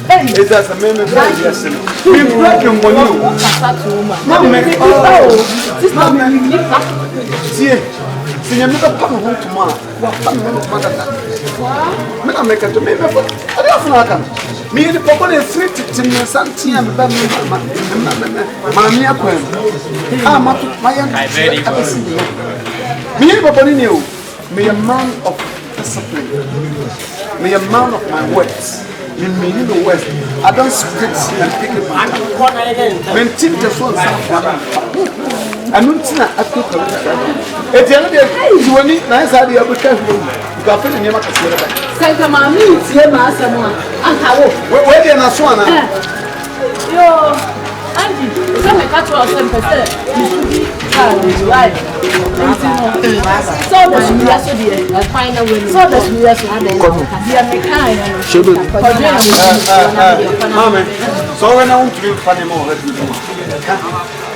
It's as a man of yes. We black and one. See, I'm not a pump home tomorrow. What make it to me? I don't know. Me and the Papa is 3 to me, something and Mamma Queen. I'm my young. Me and Papa knew me a man of discipline, me a man of my words. In the West, I don't speak and pick it. When Tim just wants I don't see a cook. It's the other day, you want it nice idea of the careful. You got to never consider that. Santa Mammy, it's here, Master. And how? Where did I swan? Yo, Andy, some catch us 10%. You should be right. So does we also the final win. So does we also have the kind. Should it? Mamma, so when I want to do funny more, let me do.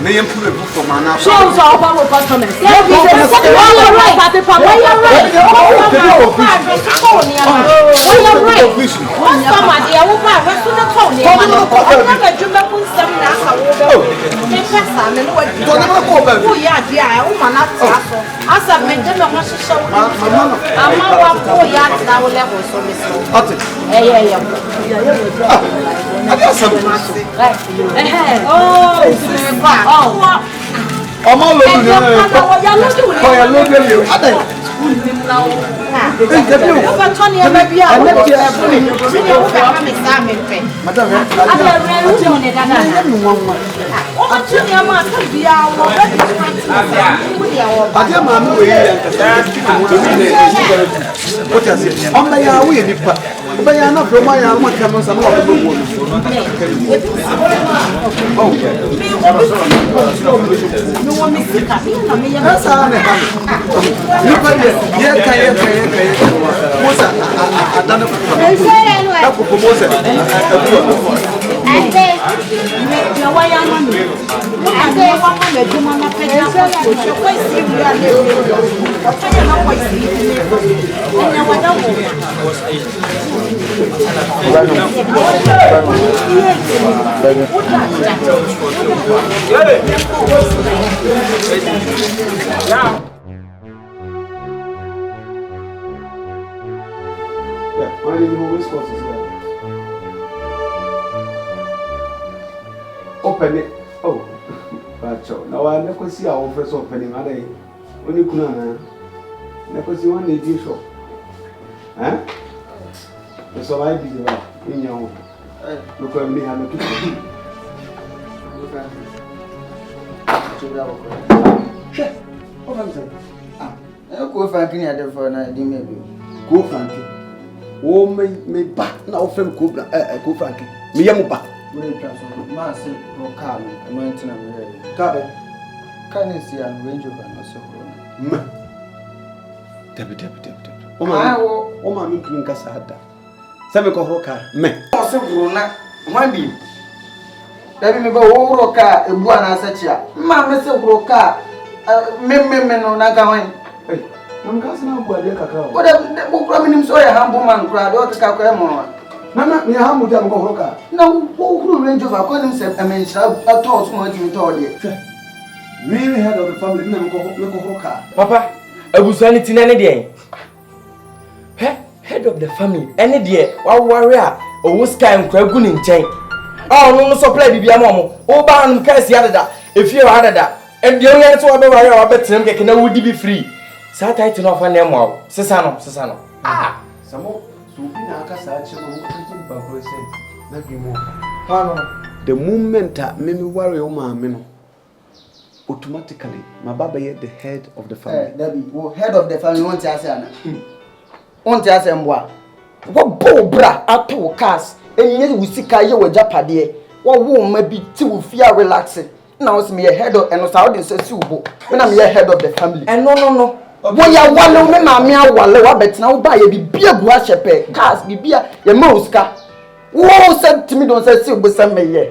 May you put a book for my now. Show us our power customers. Yeah, you're right. But the Papa, you're right. What's the matter? I will buy rest of the phone. I'm not a jump on some now. Open it. Oh, Bacho. Now I never see our first opening. Are they? Only Kuna. Never see one day shop. Eh? That's all I did. In your look at me. I'm looking. What am I saying? Go Franklin at the phone. I didn't Go Franklin. Oh, me back now from Cobra. Go Franklin. Me yamuba. Massive Rocalo, a mountain of Cabin. Can you see and range of an also? Deputy. Oh, my meeting Casada. Semico Roca, me. Also, Rona, one beam. Let me go Roca, a buana such a Mamma Roca, men on Nagawan. I'm casting out by the cacao. What a book, I so a humble man cried, or cacao. Nana, me how much I'm going to no, who range of according himself, I mean, I told smart you told you. Really head of the family, never go Papa, I was anything any day. Head of the family, any day, or warrior, or was kind of crab in chain. Oh, no, so play Bibiamo, oh, Ban Cassie added that, if you added that, and the only answer I bet him can now would be free. Sat to off an emo, Sesano. Ah, some more. The moment that Mimi worry on my men, automatically, my baba is the head of the family. Head of the family, won't you? Won't you say, what bra at 2 cars, and yet we see Kaya with Japade, what won't maybe 2 fear relaxing. Now it's me a head of and I didn't say Subo, when I'm your head of the family. And no. When you are one of my mere wallow, but now buy a beer brusher, cars, be beer, your mouska. Who said to me, don't say, Silver,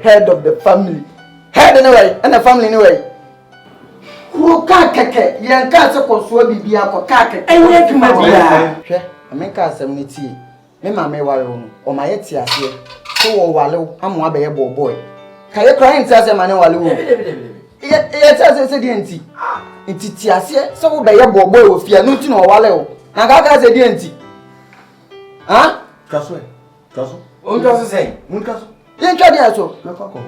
head of the family. Head anyway, and the family anyway. Who can't cake, young cats of course will be a cack, and yet my dear. I make us some tea. Mamma may worry or my etia here. So, wallow, I'm one boy. Can you cry and tell them I know wallow? Yet, as I said, DNT. It's Tiasia, so by a boy with fear, nothing or wallow. And I got a DNT. Huh? Castle. What does it say? Muncas. Then try the also.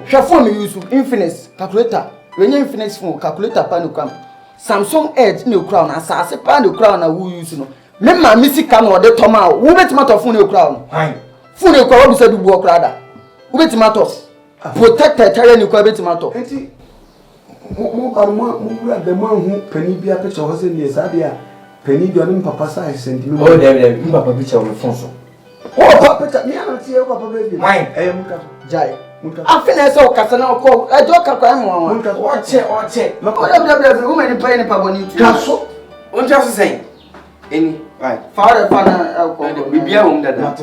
Shall form use infinite calculator. When you infinite phone calculator panucam. Samsung Edge no crown, as I say, panu crown, and who use no. Memma Missy Cam or the Toma, who bet matter of phone crown. Phone crown said to walk rather. Who bet matters? Protected Terran Quabet matter. The man who penny be a picture was in the Zadia. Penny Johnny Papa size and you. Oh, there, Papa picture of Alfonso. Oh, Papa, me, I don't see Papa baby. Mine, Jai. I finish all Casano call. I don't call one. Watch it. Look at the woman playing a pabonite. Castle. What does it say? Any, right. Father, father, we be a woman that.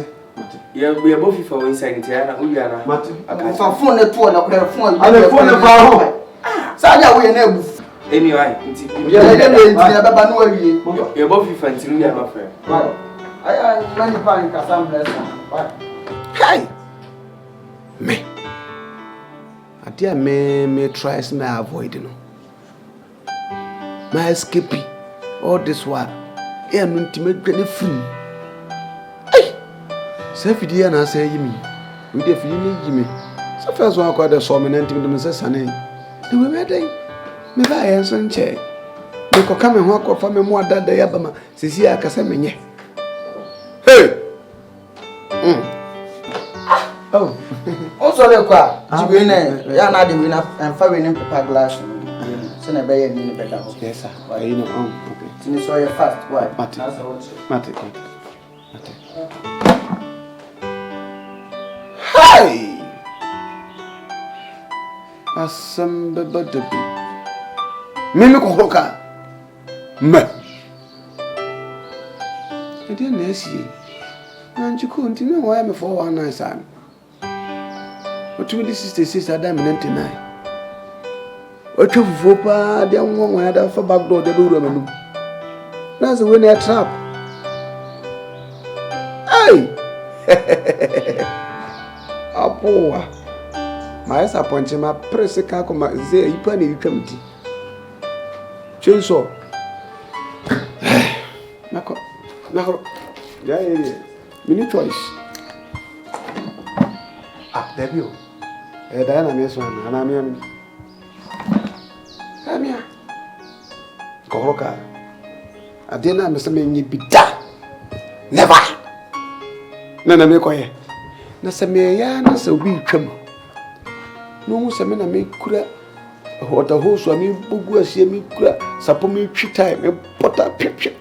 Yeah, we are both for inside Tiana, Uyana. For phone the phone of their phone. I don't phone of our home. Saga, we are never. Anyway, you're both fancy, we are not fair. I am many fine Cassam blessing. Hey! Me. dear me tries me avoid no. My escape all this while. Yeah, no intimate granny free. Hey! Say if you and say me, we definitely me. So first one quite a so many intimate Sunday. The way me buy answer chair. Me ko come and walk off me more than the Yabama. Sisi akasamenye. Hey! Oh. Also le kwa. Jibine ya na the winner and far winning paper glass. So na be ni better. Yes sir. You know okay. Tini so you fast. Why? Mate. Hey! Asamba badabi. Mimi ko hoka. Me. Edi na esi. Nanchiko ntimi wa ya me 419 san. Otumi di 66 adam 99. Ocho fufa dia nwa ya da fa back door de do manu. That's when they trap. Hey! Apoa. Mais appointe ma presse ka ko ma ze ipa ni twamti. Chenso. Nako. Ya mini choice. Debio. Diana me so na me am. Amia. Koroka. Adena me se me nyi bida. Never. Na me koye. Na se me ya na se obi twam. No mu se me na me kura hota hoso mi bugu asie mi kura sapo mi twitai me pota pwetwe.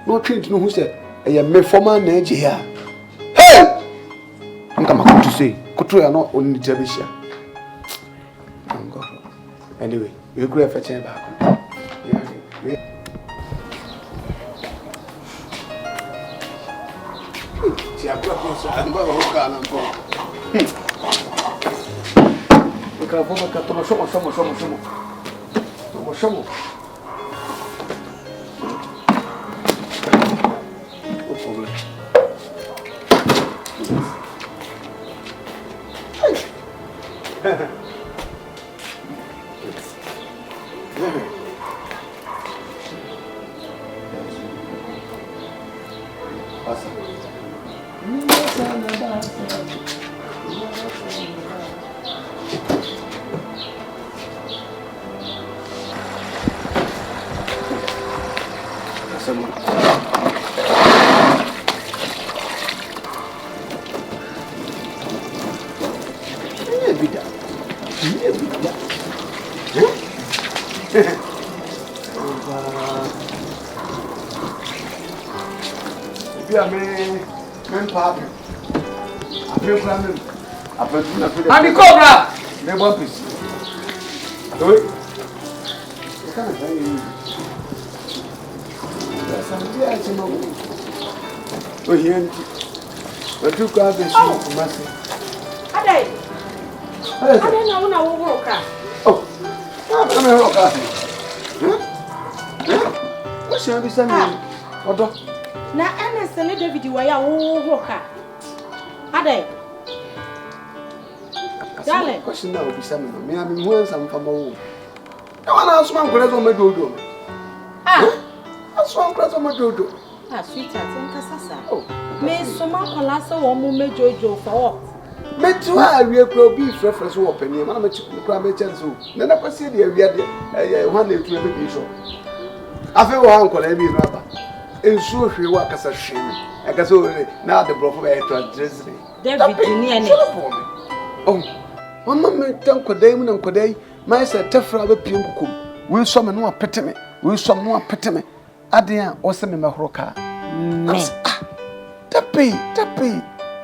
No twint no hu se e me formal na eje ya. Hey! Nka makutu say kutu ya no oni jabisha. Anyway, we go for change back. Yeah. Si agora pensa, não vai rocar não pô. O cara vamos cá, toma chama. O problema. Passa. Ami cobra! Me bom piece. Oi? Eu can't tell you. Oh, here. But you got this from Massey. Ade. Ade na una wo roka. Oh. I'm a roka. What shall be sending? Odo. Na ana sene David wa ya wo roka. Ade. Darling. Question now be some me am who some from wo. I want to ask man kwere so medodo. Aso kwere so medodo. Sweetheart, nkasasa. Oh. Me soma kwala se wo mo mejojo for what? Metu a wie kro bi frefre so wo pani ma na me chiku kra me chance o. Na na kwase de awia de ho na etu e be so. Afi wo han kwala bi no aba. Ensu hwe wa kasa hwe. Akasa o na the brofo be transgression. David ni ene. Oh. Mama me tan kodai mu na kodai mai se tafra ba pie nkukum. We so me no apete me. We so me no apete me. Ade a o se me mahoro ka. Tapi.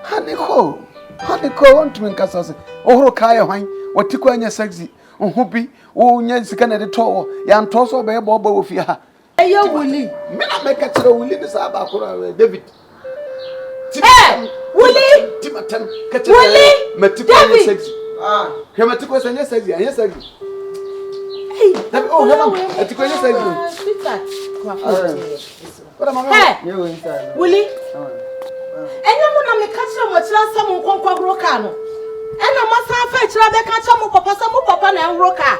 Haniko want me nkasa se. Ohoro ka ye hwan. Watiko anya sexy. Oho bi o nya sika na de to ya nto so be bo wo fi ha. Eyo wuli. Me na make kire wuli ni sa ba koro David. Wuli. Timatem Wuli. Matiko anya sexy. Matiko anya sexy. Hey. David Matiko anya sexy. Hey. Wuli. Enya mo na me ka kire mo kira sam nkonkwa broka no. And I must have fetched rather catch up with papa and rocker.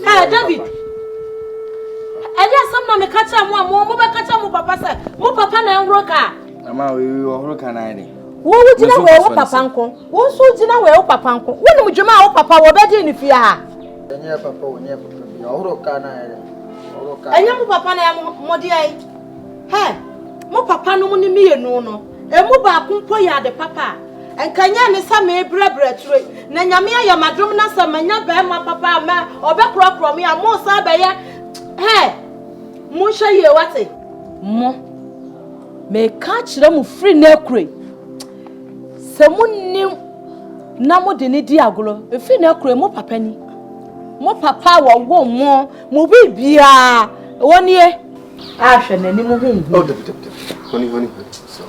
Hey, David. And yes, some me catch up one more catch up with papa, sir. Mo papa and rocker. Ama we rocker na ni. Wo wujina we papa nko. Wo so wujina we papa nko. Wo ni mujuma wo papa wo bedi ni fia. Enya papa wo nya papa bi. Rocker na ere. Rocker. Enya mo papa na modi ai. Hey, mo papa no mu ni mienu no. Emu ba kumpo ya de papa. Enkanya ne sa me brebre ture. Na nyame ya madrum na sa manya ba ma papa ma obekro me mo sa ba ye. Hey, mo hwe ye wate. Mo me ka kire mu free na kure. Se mo nim na mo de ne di agolo. E free na kure mo papa ni. Mo papa wo mo bibia. Woni e. Ahwe na ni mo hu. Oh, honey. So.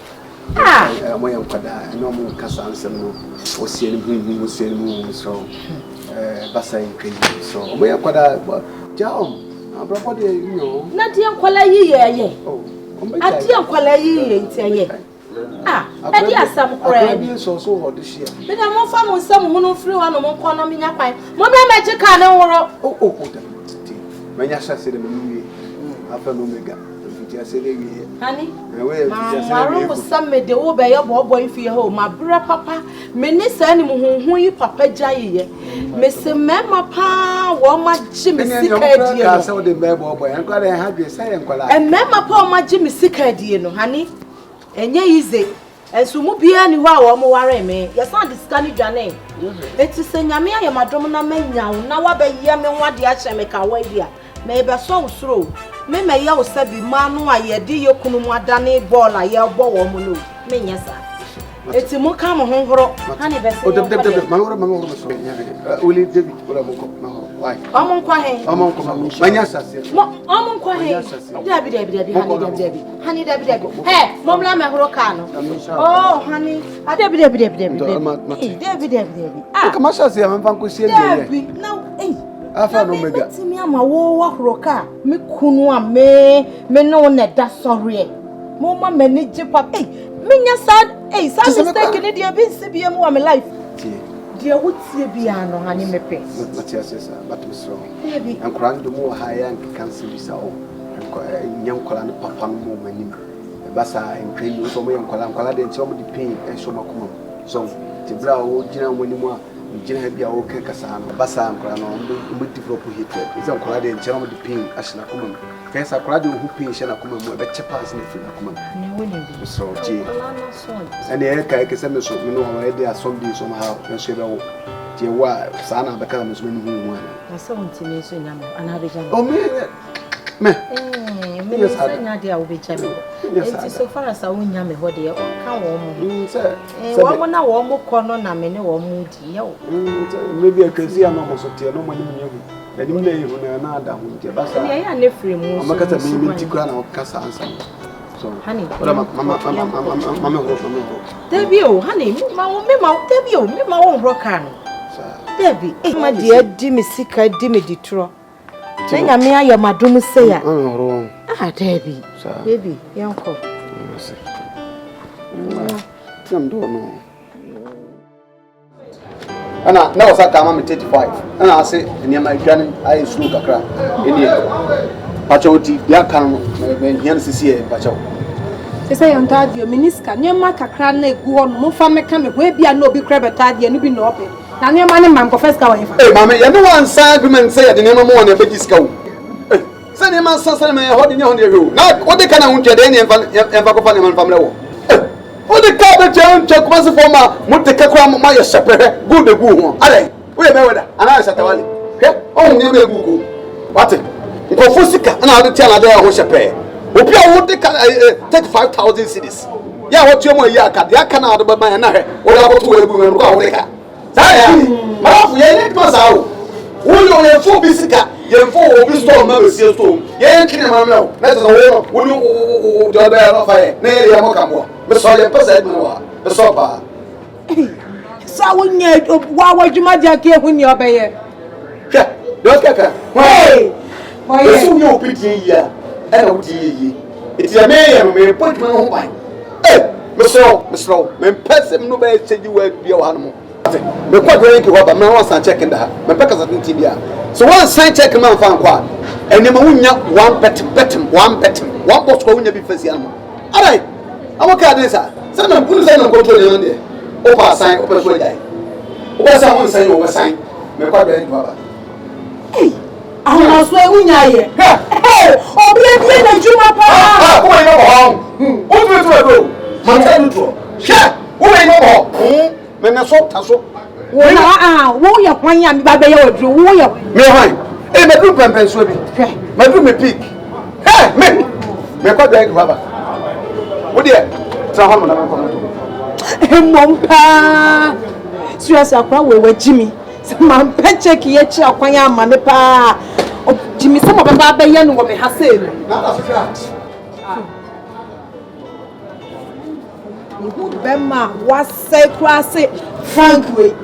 Mo yam kwada, no mo kasa ansem no. O sie ni hu so. Basa nkri. So, mo yam kwada jaom. Abrabo de you. Na di ankwala ye. Oh. Adi ankwala ye ntiye. Adi asam kora. Bi so ho this year. Me na mo fa mo nsam hu no free wa no mo kọ no me nya kwan. Mo be me je ka ne woro. Oh. Manya sha se de me nuye. Afa no mega. Viti se de wi. Hani? We viti se de. Maro mo sam me de wo be ye bobo ifie ho. Ma bra papa. Me ni sa ni mo honhon yi papa jaye. Me se mema pa wo ma ji me sika die. Ka se wo de me bobo. Enko de ha dwe se enkola. Mema pa wo ma ji me sika die no. Hani? Enye ize. Enso mu bia ni ho a wo mo ware me. Ye san de sika ni dwane. Eti se nyame ya madom na manya wo na wa be ye me ho ade a che me ka wa bia. Me be so usro. Me ya wo sabi ma no a ye de ye kunu mu adane ball a ye bo wo mo no. Me nya sa. Eti mo ka mo honhoro. Hani be se. O de mahoro so nya. Uli David ora mo ko mahoro. Why? Amon kwa he. Amon ko manya sase. Amon kwa he. Dabi. Hani dabi. Hey, mom la me horo ka no. Oh, honey. Dabi. Dabi. Kama sase ya mfa ko sie Dabi. Now, eh. Afa no mega. Timi ama wo horo ka. Me kunu a me no na da sorry. Mo ma mani je papa. Minya sad, sad mistake ni dia bi nsi bi mu am life. Dia wotie bia no hani mepe. Matias sir, but so. Baby. And crying do more higher and cancel this all. And young kola no papa no mo mani. Basa en train so mo young kola de nti o mo di pain e so makoma. So, ti bra o gina woni mu a gina bia o ke kasa no. Basa an kola no mo develop hatred. Is an kola de nti o mo di pain ashina koma. Kesa kola de hu pain shana koma mo be chepa as na fi koma. So, and the air can say, so you know, already are some days somehow, and say, oh, dear, why, Sana becomes when you want. I saw him to me, so now, and I began. Oh, me, yes, I know they will be jamming. Yes, so far as I won't yam what they can't warm. Sir, one now, one more corner, and many or moody. Maybe I can see a normal so no money in you. And you lay on another one, dear Bassa. I am a free moon. I'm a cat of me to crown or cast answer. Honey, Mama, Debbie, honey, me my own rocker. Debbie, my dear, dimmy sicker, dimmy detro. Then I may your madam say, Debbie, baby, uncle. Some don't know. And I know I'm 35, and I say, and my granny, I slow a crap in here. Pachoti, ya kan when see Pacho. Say on Tadio, Minister, near Macacran, go on, Mufa Mecame, where be a no be crab Tadia, and be no open. Now, near my name, Professor. Hey, Mamma, you know one side women say at the name of one a bit disco. Send him as Sassan, holding on the room. Now, what they can own Jadani and Vacofan from Low. What the carpet John Chuck was a former, Mutakakram, my shepherd, good the goo. Allez, wait a minute, and I said, oh, never Google. What? Go for sick, and I'll tell her there who shall pay. Opia would take 5,000 cities. Yeah, what you more yaka, the Akana of my another, or about 2 women go away. Say, Marf, ye need was out. Will you have 4 bisica? Ye 4 be storm, never see a storm. Ye can't know. That's a whole, will you do a bear of fire? Nay, Yamokamo, Miss Soya Passad, the sopa. So when you, why would you my jack here when you're by? Don't get hey! Why, you pity here? It's a man, may put my own wine. Eh, Miss Rowe, when person nobody said you were your animal. What? Me kwa dwelling ki hoba me wan san check in da. Me peka sa tinti bia. So one sign check man fan kwa. Enema wunya one betim one box ko wunya bi fasi amo. Alright. Awoka dey sir. Say na bunu say na control dey on there. Opa sign opa so jai. Opa say one sign over sign. Me kwa dwelling ki hoba. Hey. Àwọn so wunya ye. Hey, obi e na juma pa. Ko ina bo. O tu do. Man say no to. She. O ina bo. Me na so taso. Wo na wo ye kwan ya me ba be ye odru wo ye. Me hwan. Eh, me do pempen so bi. Me do me pick. Hey, me kwa dwelling ki hoba. Wo dey. Tra ho no na ko to. Mompa. Suasa kwa we Jimmy. Man pe check ye chi akwan ya ma me pa. Jimmy some of ba be ye no wo me ha say no. Na da so sha. Ihu bema wa say kwa say Frank we.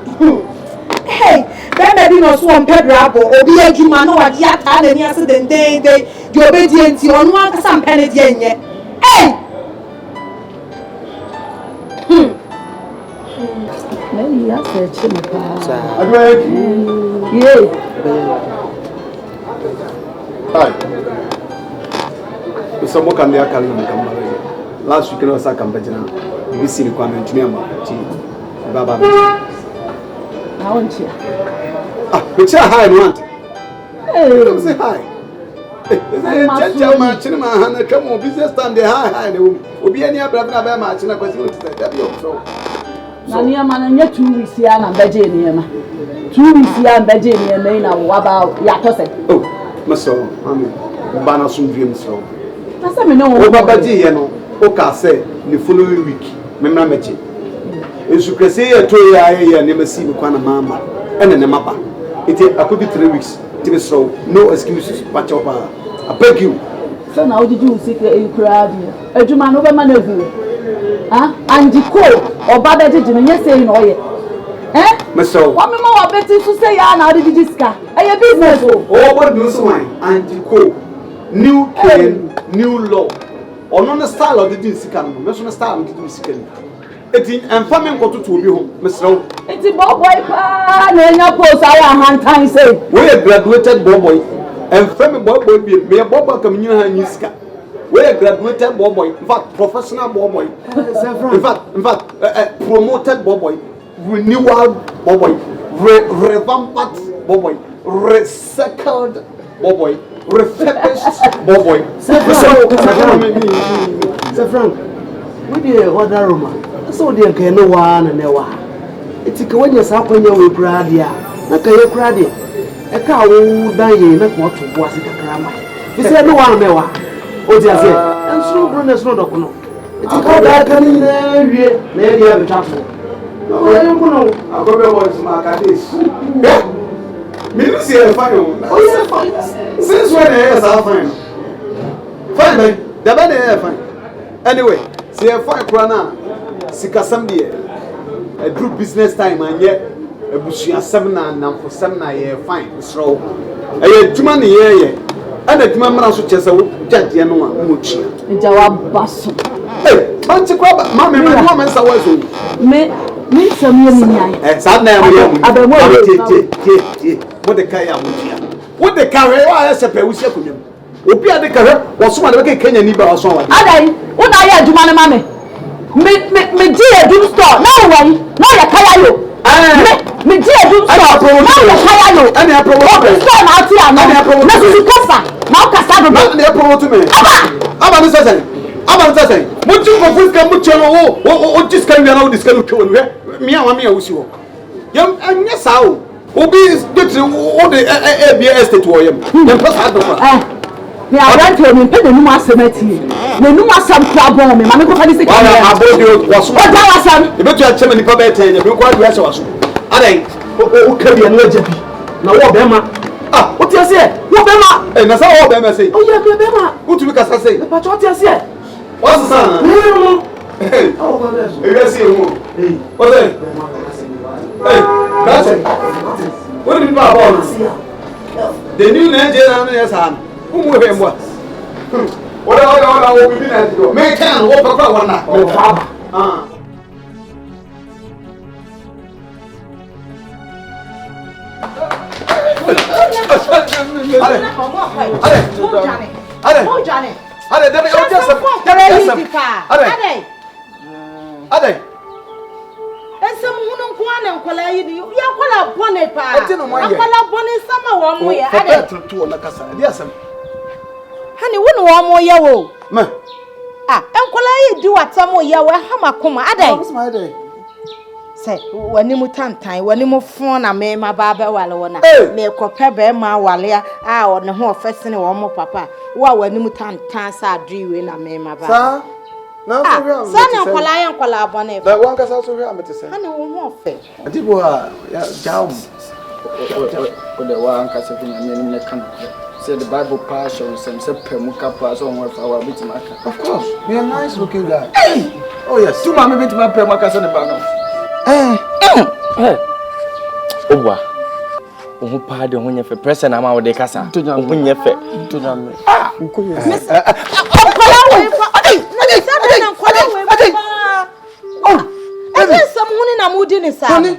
Hey, bema bi no so on pedrabo obi adwuma no wa dia ta na ni ase den de obedient onu aka sam pe ne de enye. Hey! Maybe ya say chime pa. Yeah. Hi. So mo kan dia kan mo kan ba. Last week no sa kan ba jina. Bi si ni kwa me ntumi ama ti. Baba. I want you. We say hi no aunt. Hey, say hi. Hey, ma chini ma hana kamo business stand dey hi na obi ani abra na ba ma china kwasi o ti say bi o so. Na niya man nya 2 weeks ya na beje niya ma. 2 weeks ya beje niya na wa ba ya to say. Oh, maso, amen. Bana sumviem so. Na say me no O baba ji ye no, o ka say the following week, me mra meche. Esu krese ye to ye ne masi me kwa na mama. Ene ne mapa. It could be 3 weeks. So no excuses, patch up. I beg you. So now did you see the crowd here? A Juma no man of you. Ah, and the call or bad at it, and yes, saying, oh, yeah. Eh? So, what more better to say, now did you discuss? A business. Oh, what do you wine? And the call new train, new law. Or non style of the Dinsican, national style of the Dinsican. And famine got to be home, Mr. It's a boy, and your post I hand time say. We graduated boy, and family boy be a bob coming in Niska. We graduated boy, in fact, professional boy. In fact, promoted boy, renewal boy, revamped boy, recycled boy, refurbished boy. Sir Frank, we did other Roma. So they can no one and no one. It's a when you're suffering your pradia. Naka pradia. A cow dying, not what was it a crama. You said no one mewa. Oh, just say, and so runners no docuno. It's a cow that can in there, maybe have a chapel. No, I don't know. I'll go over to my caddies. Me see a fine. Since when is our fine? Fine, man. The bad fine. Anyway, see a fine crana. Sika Sunday, a group business time, and yet a bushia 7 and for 7 a year fine. So, a year 2 money year, and a mamma so chess a judge and one much. In Jawab Basso. Hey, bunch of crab, mammy, my woman's a was me some young. And Sunday, what the Kaya what the carrier as a perusia. Opia de carré was one of the Kenyan neighbor or so. Adai, what I had to my mammy. Me dear do store no way no ya kaya yo me dear do store no ya kaya yo and ya promote store na ati ana na susu kasa na kasa do na ya promote me aba no say mutu ko fuska mutu o diskan ya na o diskan ko me a me a wusi ho yam anya sao obi get o de ABS estate wo yam pass hard no me around to me pay the numu asemati me numu asam kwabon me mame ko fani se wala abodi waso o da wasam e betu a chema nipa be ten e be ko adu ase waso adan o kabi na ajabi na wo be ma o ti ase wo be ma e na sa wo be ma sei o ya be ma o tu bi kasa sei e pa cho ti ase waso sana eh o ba be so e be se wo o say eh that's it what did you ba ba the new Nigeria na yes han umu he mwa ola wo bibi na ndio me kan wo papa wana me faba Esem hunu nkwana nkwala yi ni ya kwala bone pa akwala bone sama wo mo ye ade to na kasa ade asem hani wonu wo mo ye wo ma nkwala yi di watamo ye wo ha makoma ade se wani mu tantan wani mu fon na me ma ba ba wale wona me kope be ma wale a o ne ho ofese ne wo mo papa wa wani mu tantan sa adriwe na me ma ba sa na so hwa sana nkwala bone ba wan kasa so hwa amete se hani wo mo ofe adibo a ya jaum o de wan kasa fi na me ne kan say the Bible passion say pemuka pass on where our bit maka. Of course, we are nice looking guy. Hey! Oh yes. Tu mama bit ma pemuka say the bag. Owa. Ohu pa de ho nya fe pressure na ma wo de kasa. Ohu nya fe. Ntonyame. Nko ye. Akwala we fa. Na say na akwala we fa. Oh. Ese samhuni na mudi ni sa. Hani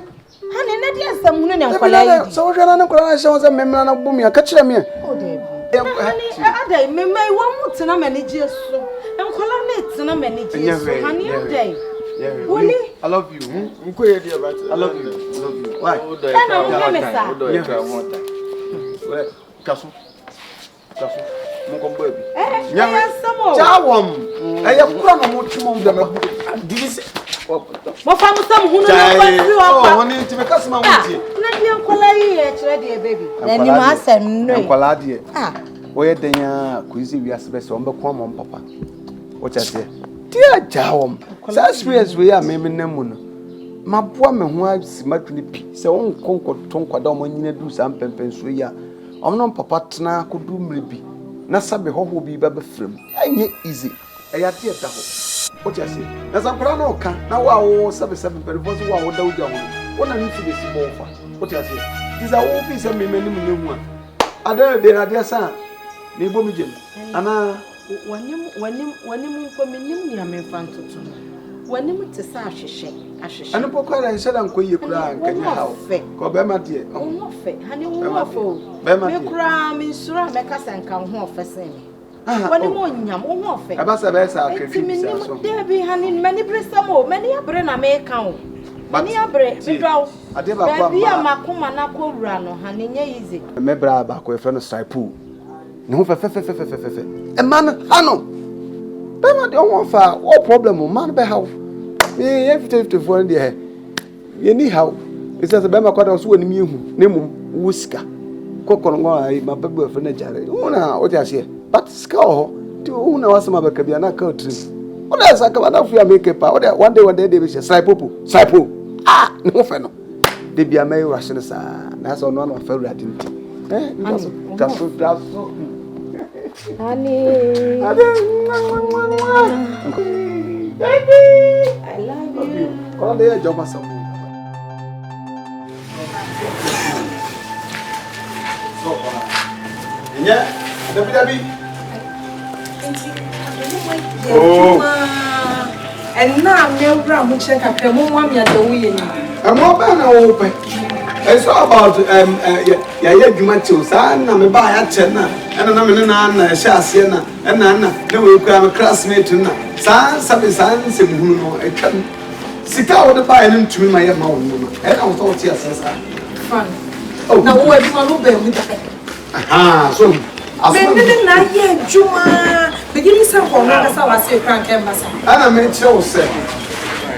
na dia samhuni na akwala yi. So wo hwana na akwala na hye wo say memra na bom ya ka kire me. Oh de. Hani adai memai wo mutena manage so. Akwala na tena manage so. Hani adai. Woli. I love you. Nko ye dia but I love you. I love you. Why? Na mo me sa. Well, kaso. Mo ko mba bi. Nya samo. Jawom. Eye kura na mo timo mba ma. Divise. Mo fa mo sam hunu na kwa fi wa kwa. Oh, oni ti me kasema mo tie. Na dia nkola yi e kire de baby. Na ni ma asem no. Nkola de. Wo ye denya kuisi wi asebe se on be kwa mo papa. Wo chate. Dia jawom. Sa experience we ya me namu no. Maboa me ho asimatuni pi. Se won konko tonkwada o manyina du sa mpempen so ya. Omno papa tena kodu mrebi. Na sabe hoho bi ba befrem. Anye easy. Eya tie ta ho. Wo chase. Na sampra no ka. Na wa wo sabe perforce wa wo da uja ho. Wona ni fi desi bo fa. Wo chase. Diza wo fi se me manim nemu a. Ada de na de sa. Ni bo mi jem. Ana wanim ko menim ni amemfantoto wanim te sa ahwehwe ani pokwara nsela nkoye kura nkanya hawo ko be ma de wo fe hani wo fo me kura me sura me kasa nka ho ofese ni wanim onyam wo ho fe abasa be sa akrefi bisa so de bi hani mani bresamo mani abre na me ka ho mani abre bidwa ade ba kwa bi amakoma na ko wura no hani nya easy me bra ba ko e fe no stripe ne ho fe e man ano be ma de won fa all problem man be how me 50 for there ye ni how it says be ma kwada so woni mi hu ne mum wo sika kokoro ngo ai ma bebe fe na jare una o ti ase but sika ho ti una wasema be ka bia na ka otri una sa ka na fu ya make pa one day dey be sai popo ne ho fe no de bia mai rush ne sa na so no fa ruade nti honey, baby, I love you. Call the job as some. Yeah, Debbie. Oh, and now I'm going to check up the moon. I'm open. It's all about Jumacho, son, I'm a buy at Chena, and I'm Shasiana, and Anna, no, we become a classmate to now. Some sons, who know I can sit out the buy him to my mom, and I was all tears. Fun. Oh, now what do I know with that? Ah, so I didn't like yet, Juma. Beginning some for as I was saying, crank embassy. And I made sure, sir.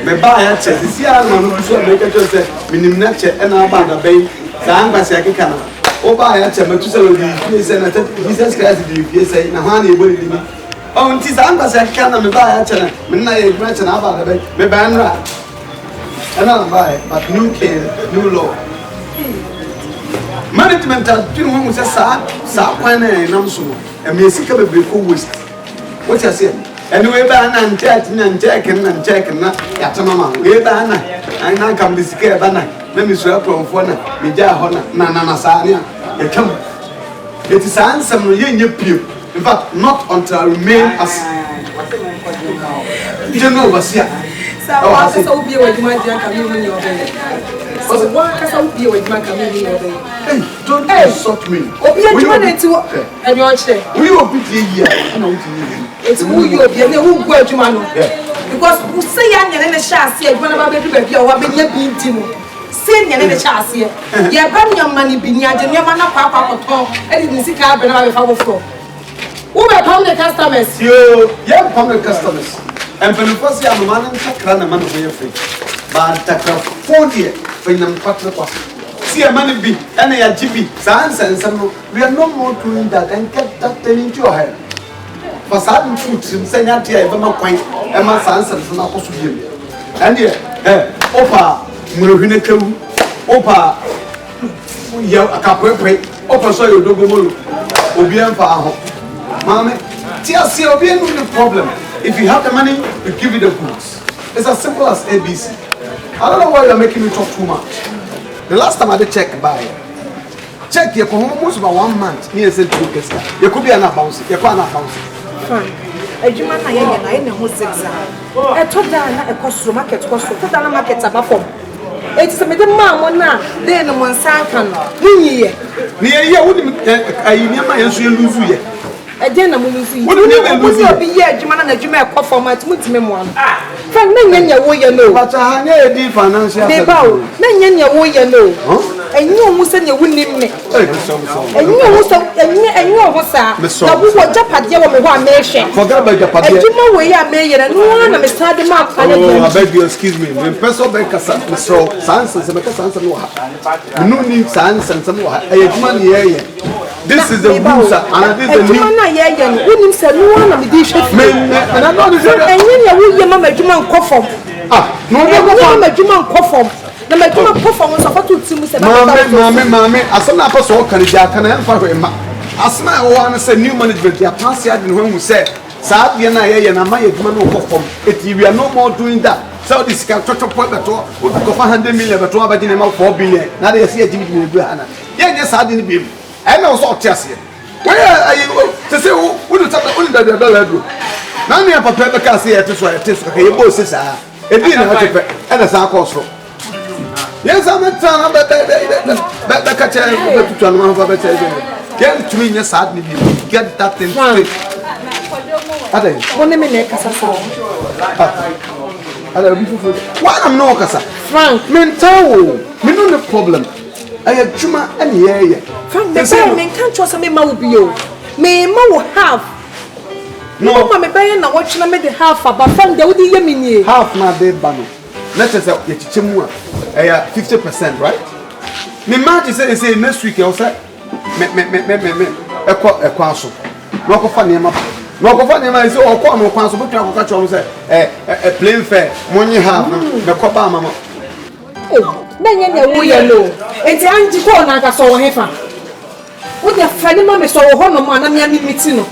Me buy a check. This year, no, so make a just say, minimum check and about the bay. Sang by Sakana. Oh, buy a check, but to sell the senator, Jesus Christ, you say, Nahani, will be. Oh, it is Ambassador Sakana, me buy a check, Minna, mention about the bay, me banra. And I'll buy, but new care, new law. Management has been one with a sapana and also, and me sick of a big waste. What I said? Anyway, and checking and Yatamama, we banana, and I can be scared banana. Let me swear from Fona, Mija Hona, Nana Sania. You come. It is handsome, you pew. In fact, not until I remain as you know, was here. So, I will be with my dear coming in your bed. So what can I be with my community? Hey, don't insult me. Obi adwuma na nti enyo nche. We obi dey here. I know you. It's who you obi na who go adwuma no. Because who say ya nyane ne sha ase adwuma na ba be du ba bia wa be nya bi nti mo. Say nyane ne sha ase. Ye ba nyama ni bi nya je nyama na kwa koton. E di sika be na ba be fa wo fro. Who be permanent customers? Yo, yeah, permanent customers. And when you first say I'm man takra na man go your free. But takra phone here when I'm partner kwa. See a money be and a GB. We are no more doing that and get that into your head. For certain fruits, you say that here, Emma Quaint, Emma Sanson from Apostle. And here, Opa, Muruhineku, Opa, a capre, Opa, so you do go, Obian for Mammy, TLC Obian no problem. If you have the money, we give you the goods. It's as simple as ABC. I don't know why you're making me talk too much. The last time I did check you come almost about 1 month. Me said to Kesta. You could be an bounce. You can't bounce. Fine. Ejuma na ye na ene ho sexa. E to da na e cost market cost. To da na market aba form. E ti se me de ma mo na de no mo nsan kan. Ni ye. Ni ye wo ni ayi ni ma yenso ye lose ye. E de na mo lose ye. Wo ni be lose ye. Obi ye ejuma na ejuma e ko form at mutime mo an. Fine na nya wo ye no. But ha nya e di financial. Be ba o. Na nya wo ye no. Enyo mu se ne wunim me. Enyo mu se enyo ho sa. Na wo japade wo me ho a me hwe. Forget about japade. Ejuma we ya me ye na no na me stade ma fa na. Oh, I beg you excuse me. When person beg kasa so sans se me kasa sans no ha. No need sans no ha. Ejuma ni ye. This is the rules and this is the new. Ejuma na ye ye no wunim se no na me di hwe. Me and I don't know. Enyo ya wo ye mama ejuma nkofom. No mama ejuma nkofom. Na me tuma performance of what to say mama asana pa so kan ja kan en fa hwe ma asana wo an say new management ya pass ya den when we say sa de na ye na ma ye duma no perform it we are no more doing that so this can toto point beto we go for 100 million beto abadi na 4 billion na de say agimi bi be hana ye nya sa de ni bi e na so otiase we ayi say we do tata we do dollar do na me papa be ka say e to so ka ye bo se sa e bi na ha tepe e na sa cost. Yes, I'm a son of the catcher to another get to me, yes, I get that thing straight. Why I'm no Cassa? Frank, mental, me no the problem. I have Juma and yeah. Frank, the same man can't trust me, Maudio. May Mo have. No, my baby, now watching I made the half about Frank, they would be half my day banner. Let us say 50%, right? Me match say next week you say me e kwa so. No ko fa niam say o ko no kwa so but you ka cho say plane fare money half me ko ba mama. Na nya wo ye no. Enti anji ko na ka so wo hefa. Wo de fa ni ma me so wo ho no ma na me meeting no.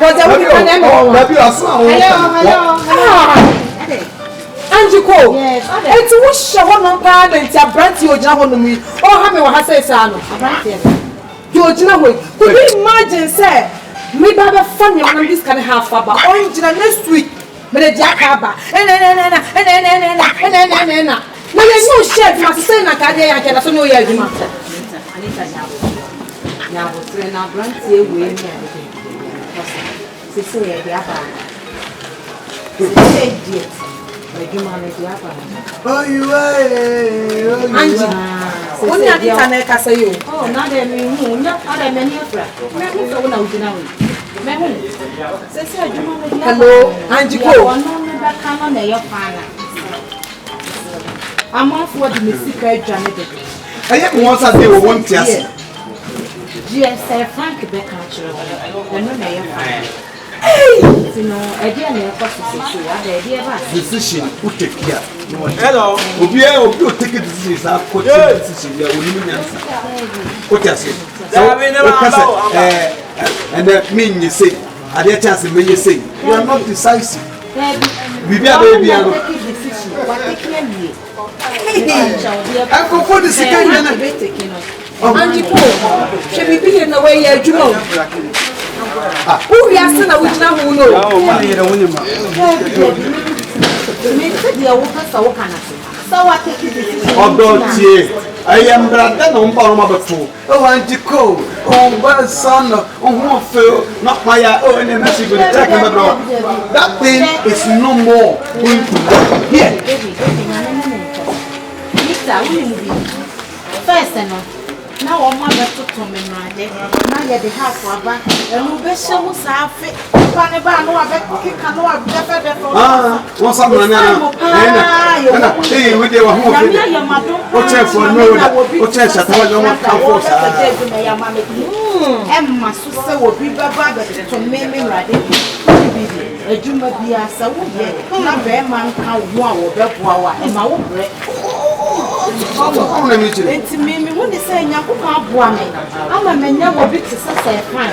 Ko de wo ni ka na no. Na bi asan wo. Hello. Anjiko, eti wo hye ho no pa na nti abranti ogina ho no mi. O ha me wo ha say sa no. Abranti. You ogina ho. Could you imagine say me ba be fa me on this kind of half aba. O ogina next week. Me de dia ka ba. Na. Na ye no chef ma say na ka de ya ke na so no ye adwuma. Anita ya wo tre na abranti e we mi ade. Se ye dia ba. Se ye Oh, you are. Only I can make us say you. Oh, now they mean, not other many of them. Hello, Anjiko. I'm off what the Mississippi Janet. I have once a day won't yes. Yes, Frank Becker. I know Hey! Decision, who take care. Hello. Obi take a decision. I put a decision. There will be answer. What you say? And that mean you say, at that chance, when you say, you are not decisive. We be a baby. I go for the second. Anjiko, should we be in the way you know? Who we are saying that we know who know? So what take it? I am brother on Palmabato. Oh, Auntie Cole. Oh, well, son. Oh, Phil. Not my own. And she will attack him. That thing is no more going to work here. First, now I'm mother to come in my day. Now you're the half of a and we best show us half it. Panaba, no, I bet kick and no, I've never what's up, hey, with your home. What's that for? No, what's that? I don't want to come for Emma, sister, will be bad to make me ready. A jumma be a so not very man can wow, and my own bread. It's me when they say Yakuba Buame. I'm a man never big to such a fine.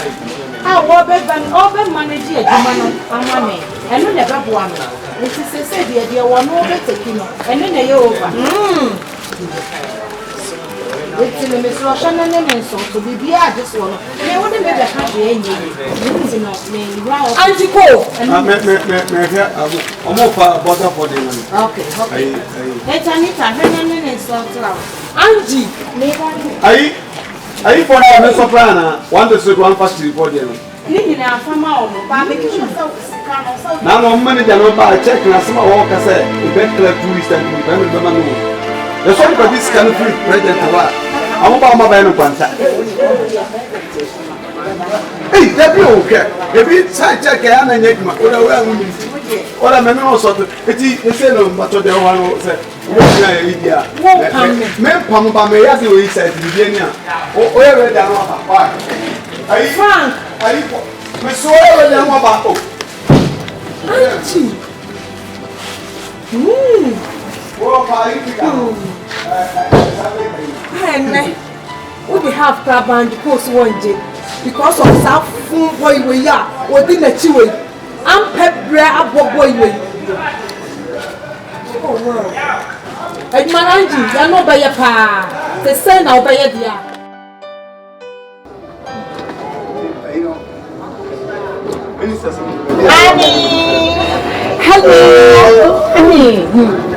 I will be an open manager, Amame, and you never Buame. It is a said, dear, one over taking and then they over. It's in the Miss Russian and so to be this one. They wouldn't make a country any. Auntie Cole, I'm more butter for them. Okay. Let's Anita, and so Auntie, are you for a soprano? One to one first report them. Now, no money cannot buy a check and some walker said, the better tourist and the man. The song for this country, President Awarie. I'm about my banner contact. Hey, that be okay. If it's a check, and I make my what I mean also, it's a no, but the one who said, men come by me as you said, Virginia, or wherever they are. I Frank, I saw them about. We have crab and post one day because of that full boy we are or didn't let you I'm pep bread boy. Oh wow. And Marangi, you're not by your pa. The same now by your dear. Annie! Hello! Annie!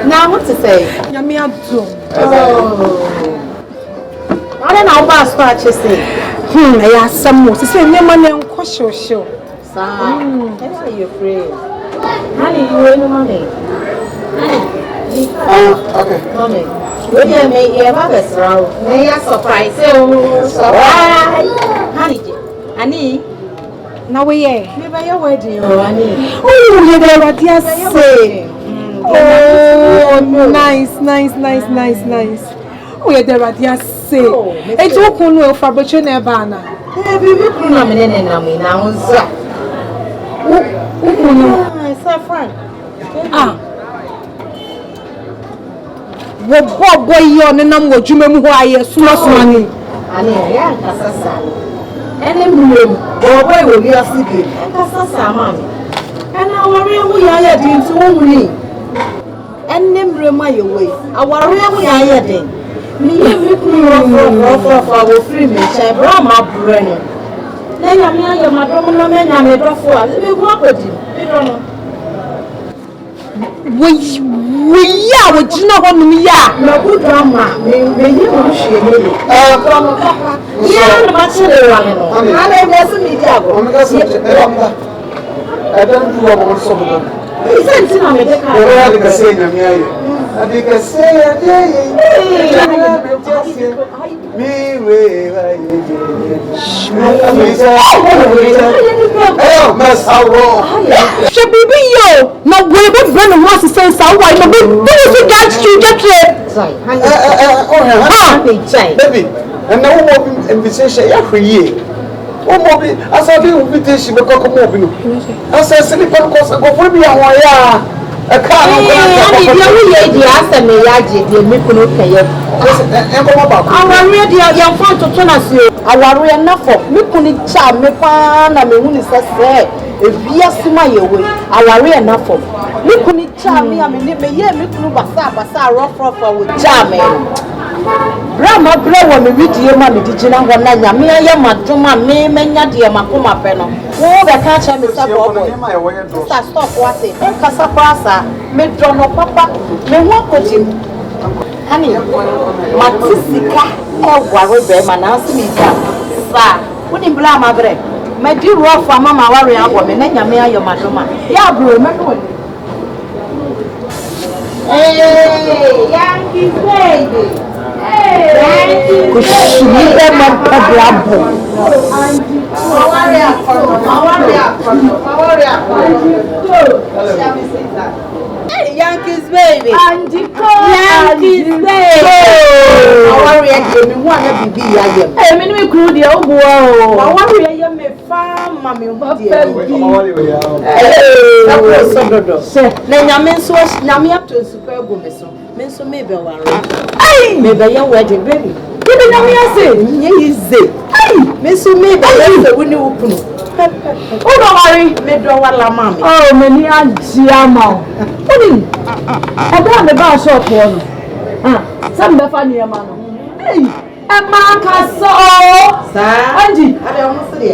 Now what to say? Yami Abdul. I don't know about what you say. I have some more. Say, your money on question show. Sir, are you afraid? Honey, you ain't no money. Honey, okay. Mommy, we can make your mother's row. May I surprise you? Surprise! Honey, Annie. Now we are. Maybe your wedding, Annie. Oh, you know what you say. Oh, nice. Oh, yeah, there are dear say. It's all cool for but you never. Have you been nominated now? Sir Frank. What boy you on the number of Jimmy Wire, small money? And then boy will be a sleeping. And our real we are doing to only. And then remind your way. Our real we are doing. Me for our free match, I brought my brain. Then I'm my drummer man, I'm a drop for let me walk with you. I don't know. We are with you know what we are. No good drama. May you share me. Yeah, the bachelor. I doesn't need I don't know about some of them. He said, I'm a deca. I think I say a day. Should be you. Now, we're running once to say so. Why not? You got you get it. Baby, and now what invitation every year. Oh, Bobby, I saw the invitation because of Mobile. I said, Silly Pancos, I go for me. I can't. Our radio, young fan to turn us you. Our real enough for me, couldn't charm me, pan, and me when it's say, if we are my way, our real enough for me, couldn't charm me, I mean, me, yeah, me, Bassa, rough with charming. Brahma, when we read your mammy, did you know what I am? Me, I am my drummer, me, many dear Macoma Penno. Oh, the catch and Mr. Stop what it. And Casaprasa, me, John or Papa, me walk with him. Honey, Matisika, Awarie Bear, and ask me, sir, wouldn't blame my bread. My dear rough for Mamma Warrior woman, and your madama. Yeah, bro, remember. Hey, Yankee baby. Hey, Hey, Yankees baby. Yankees baby. Awarie me wanna be here. Hey, me no crew the obo. Awarie you me farm mama hu dia. Hey, na nyame nso nyame ato super ego me so. Me nso me be ware. Ai, me be ya wedding baby. You be nyame ase. Nye ize. Ai, me nso me be ya se woni wupunu. Oh, don't worry, me do wala mama. Oh, me ni ajiama. Oni. Oba me ba shop won. Some be fa niam no. Hey, e ma ka so. Sa. Anji, ade o so de.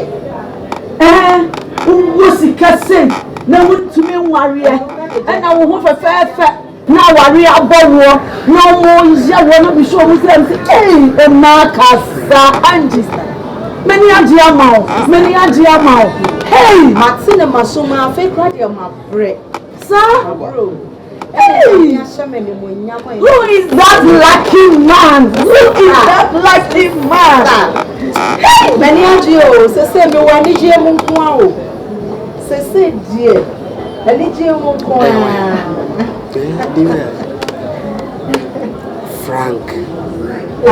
Wo sika sei na wutumi nware e na wo ho fefefe na ware abowo na mo ye wo no bi so mo say hey e ma ka sa Anji. Many ajiama. Hey, Martina Masuma, fake radio my bread. Sir, hey, who is that lucky man? Hey, many ajio, say me wani je munkwao. Say dear, ani je munkwao. Frank.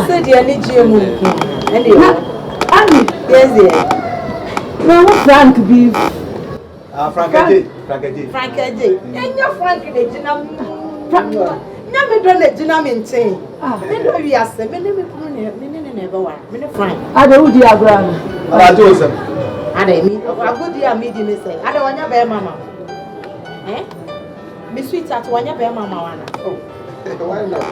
Say dear, ani je munkwao. Anyway. Andy, yes, dear. Now, what Frank beef? Frank A. And your Frank the Jinam. Never done the Jinam in tea. We are 7 never one. Frank. I don't do your grand. I do some. I mean, a good dear medium say. I don't want your bear mamma. Eh? Miss Sweet at one your bear mamma. Oh. Why not?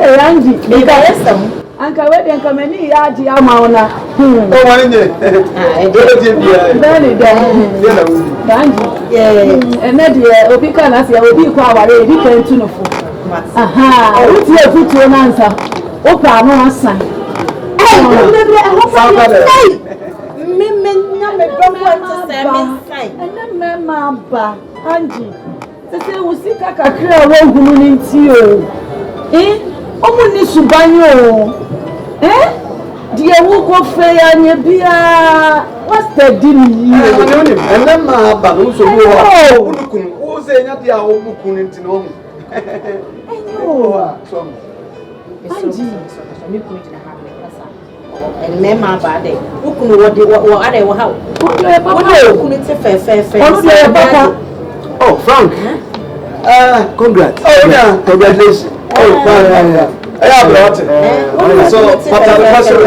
Hey, Andy, Uncle Webby and Comedy, Aji Amauna. Oh, one day. And that year, Opican as you will be quite a different tune of food. Aha, what's your foot to an answer? Opa, no sign. Hey, Angie, the same will see a clear road into you. Eh? Omuni subanyo. Eh? Dia wo ko fe ya nye bia. What's the deal here? And then my babu so wo. Unukun. Wo se nya dia wo bukun nti no. Enyo. So. Anji. Me ko jina ha me kasa. And me ma ba de. Ukunu wo ade wo ha. Ukunu ti fe. Oh, Frank. Congrats. Oh, yeah. Congratulations. Oh, yeah. So, Papa, the question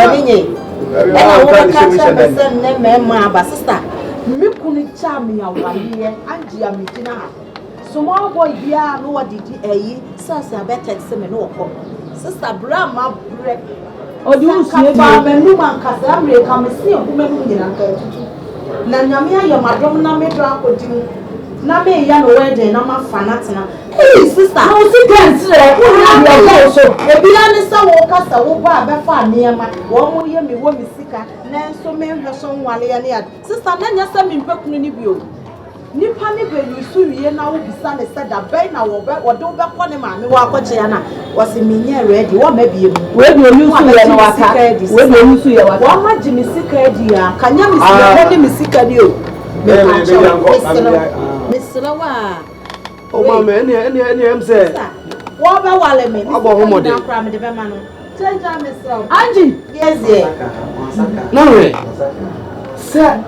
sister, me kuni chami ya waliye, Anji ya mitina. Small boy bia no what did sasa better me no ko. Sister Brahma break. O you see ba me no man kasa America me see o me no nyina nka tutu. Na nyame ya madom na me do akodi. Na me ya no wedding na ma fanatena. Hey sister, no see dance wo na be so. E bia ni sa wo kasa wo ba be fa niema. Wo mo ye me wo mi sika. Na so me hweso nwale ya ne ad. Sister na nya sa me mpakunu ni bio. Nipa ni be yusu wiye na wo bisa ne se da be na wo be wo do be ko ne ma me wo akwache ya na wo se me nya ready wo ma bie mu. We do yusu ye na waka. We do yusu ye waka. Wo ma ji mi sika di ya. Kanya mi sika ni mi sika di o. Mr. Wa. Oh, mama, any say. What about Wale me? About who more? Change myself. Angie. Yes, yeah. No way. Sir.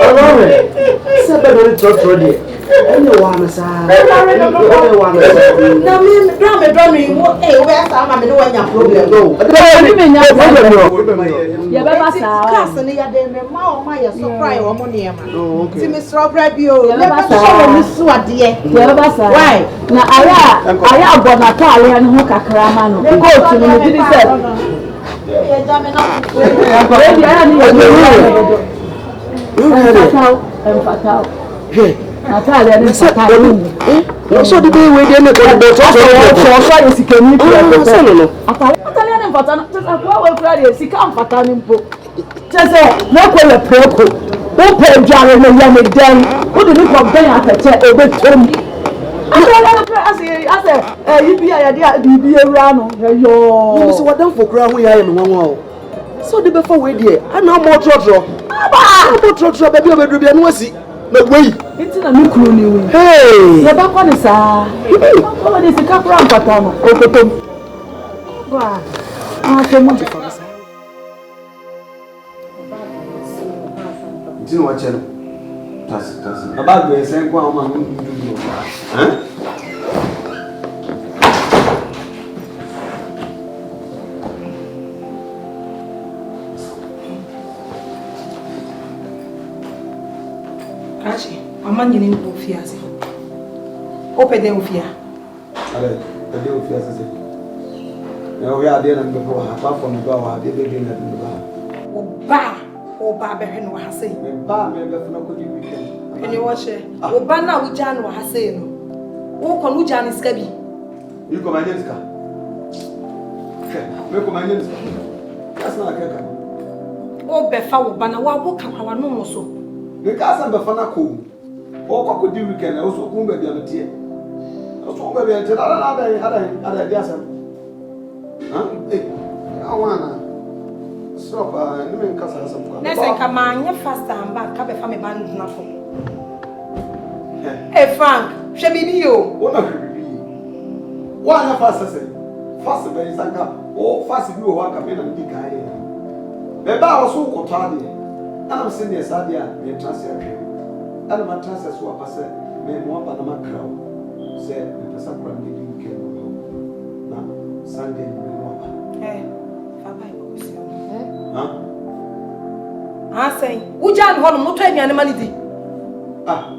Awarie. Sir, better talk to you. Anyone, sir. Anyone. No, me, drama. Hey, where's some? I know what your problem. No. Yeah, but sir. Cousin, you are the my surprise or money. Oh, okay. See, Mr. Obrabio. Never show me so dear. Why? Now, I am gonna call you and hook a cramano. Go to me, did it say? Natalia ni Natalia. So the way we dey na go to so you sikeni no. Natalia ni mfata kwa we kura dey sika mfata ni mpo. Chese na ko le preko. O pe jare na ya me dan. O de ni ko dan ateche obetom. Ase yibia ya dia bibi ewura no. Yo. So wadan for kura ho ya me nwanwa o. So the before we dey, ana mo trotro. Aba, mo trotro baby obedru bia no asi. Na wey. Iti na mi kuru ni we. Hey. Ya ba kwa ni sa. Ko de sika kura mfata no. Okotom. Wa. Temo. Didn't watch it. Tas. About the same one man who do. Huh? Kachi, mama nyini ni ofiase. Opede ofia. Ale, pede ofia sese. Na we ade na mbe ho ha, pa for me ba wa ade be na mbe ba. Oba behwe no ha sei. Me ba me be funa ko di weekend. Eni wo hye. Oba na wo gya no ha sei no. Wo ko no gya ne sika bi. You ko manye sika. Me ko manye sika. Asa na keka. O be fa wo ba na wo ka kwa no mo so. Me ka asa be fana ko. O ko di weekend e so ko ba bia no tie. O so ba bia tie ada dia asa. Ha? Awana. Stop, ni me nkasa asa mko. Nese ka manye fast and back ka be fa me ban na fo. Frank, hwe bibi yo. Wona hwe bibi. Wa na fast asa. Fast be sanka. O fast bi wo aka me na ndi kai. Be ba wo so ko tade. Ana se ne sa dia me transfer hwe. Ana ma transfer so apase me mo aba na makrawo. Se me pesa kwa ndi weekend no. Na Sunday me mo aba. Fa bai ko si. Say, Ujan Hon, no trade and money.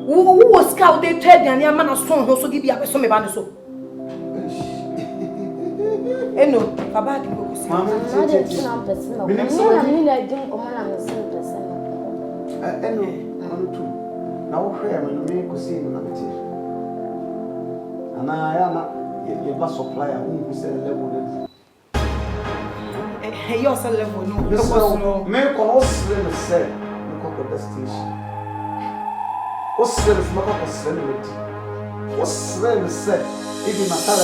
Who was scout they trade and your man of strong who so give you up some so. No, about hey, you're so level. No, make on slim say, look at the station. What's slim is not a slim? What's slim say? If you matter,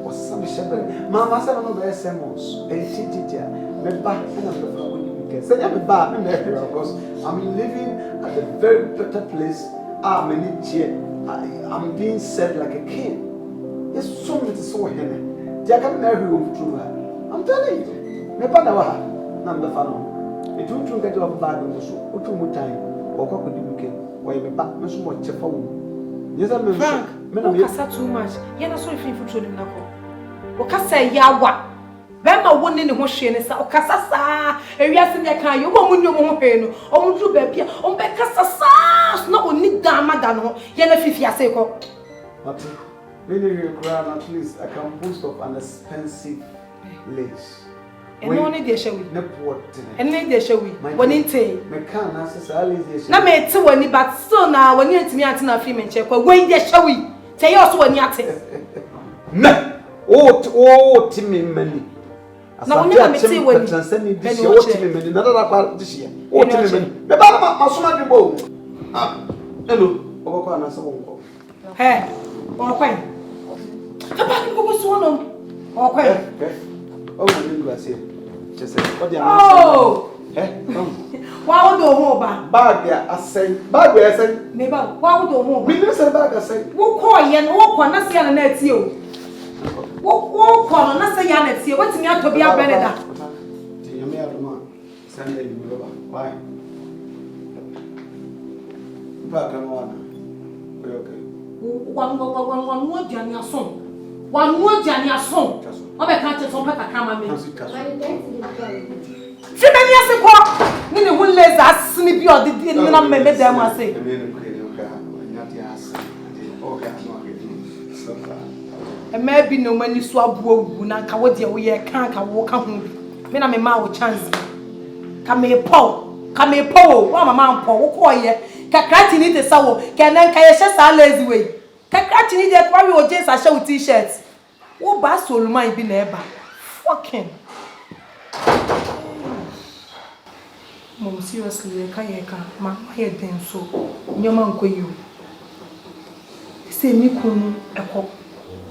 what's some shepherd? Mamma said, no, there's Samos, a teacher, me back and I'm the say, I'm back, because I'm living at a very better place. I'm being said like a king. Yes, so many so here. Jack, I'm married through her. I'm telling you. Never know. Number fan. It won't get you off bad on the show. Or too much time. Or what could you weekend? Why you back? Miss what your phone? Yes, I'm Frank. Mensa too much. You're not sorry for children. Okasa yawa. Bema woni ne ho hwe ne sa okasa saa ewiase ne kan yo mo munyo mo hwe no o mudru ba bia o be kasa saa na oni damada no ye na fifiase ko but when you cry at least I can boast of an expensive lace and no ne dey shewi ne pot and ne dey shewi woni nte me kan na se sa lace na me te woni but still na woni antimi ante na free me nche kwa woni dey shewi te yo so woni ate na o timi mani na woni na me te woni transcend this year o timi mani na da kwa this year o timi mani me ba ma so na dwo hello oboko ana so wonko o kwen papa ki go so no o kwen o mo ni gba se chese o dia wa wo do ho ba bag ya asai bag ya asai me ba wa wo do ho mi ni se bag asai wo ko ye no wo ko na se ya na ati o wo ko no na se ya na ati o watimi atobi abene da ti yame adoma Sunday ni lo ba why ba kan wana okay wan wo jani ason wan wo jani ason o be kan che so pe kakra ma me ti me ni ase ko ni ne hun leza asini bi odi ni na me me dem ase e ma bi no mani so abuo wu na ka wo de wo ye kan ka wo ka ho bi me na me ma wo chance ka me po wa mama po wo ko ye ka krati ni de sawo ke nan ka ye hye sa lazy way ka krati ni de kwa we o jeans a hye wo t-shirt wo ba Solomon bi na e ba fucking Mom, seriously, I can't. My head then so. Your man go you. Say me kunu eko.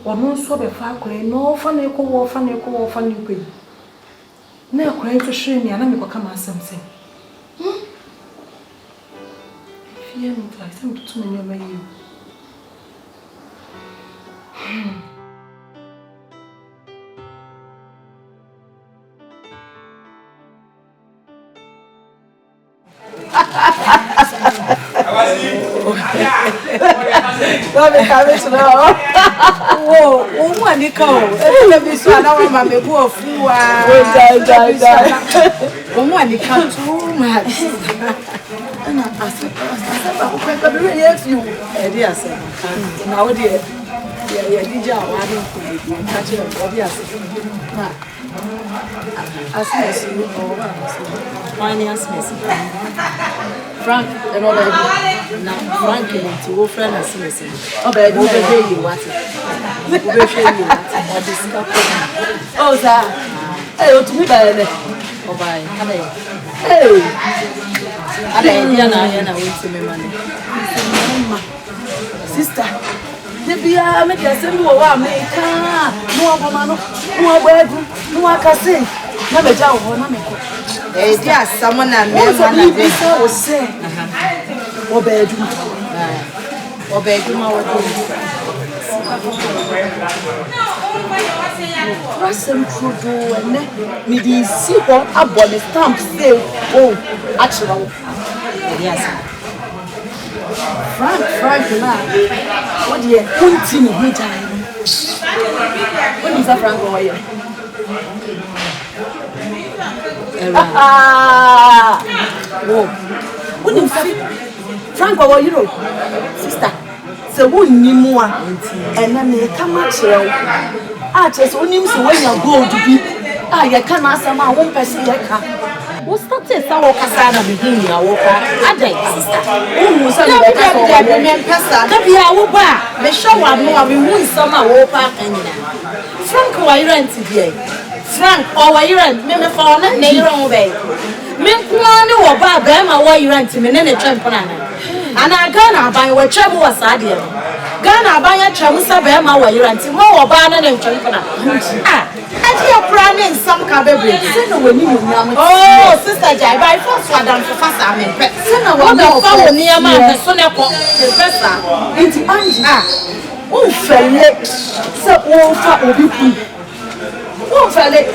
Ono so be fa kure no fa na eko wo fa ni pe. Na ekura nto hwe me ana me koka ma asem se. Fie me fa sem tutu me nyoma yi. Don't be coming to know. Oh, one you come. Let me see. I don't want to go fool. One you come too much. And I said, I'm really you. Dear sir, now dear, yeah, did you want to catch it? Dear sir, I see you over. Finance Messi. Frank, and all that. Now, Frank, to your friend, I see you. Oh, baby, you what? Oh, sir. Hey, to me, baby. Oh, bye. Hey. I wait to me money. Sister, the beer make a simple one. Make no woman, no word, no one can say. Never job, dear, someone and me was saying, or bedroom, Cross and through and me the sequel up on the stamp say, oh, actually, yes. Frank, what do you continue with time? When is that Frank over here? Whoa. Wouldn't Frank over you, sister. So wouldn't you more and then they come out here. I just only so when you go to be. You can't ask my one person. What's that? I walk aside of the beginning. I walk out. I did, sister. Oh, so you be our bar. The show I'm more. We won't summer walk out. Frank, why you rented here? Frank, or why you rent? Me for a name away. Me plan or bar, Bama, why you rent me, and then a champion. And I gonna buy what trouble was idea. Gonna buy a trouble, Bama, why you rent more bar than a champion. And you're planning some cabin. Oh, Sister Jai, by first one down for fast. I mean, Sinner, one of our near my son, the professor. It's Anja. Oh, Felix, so all for oh, Felix.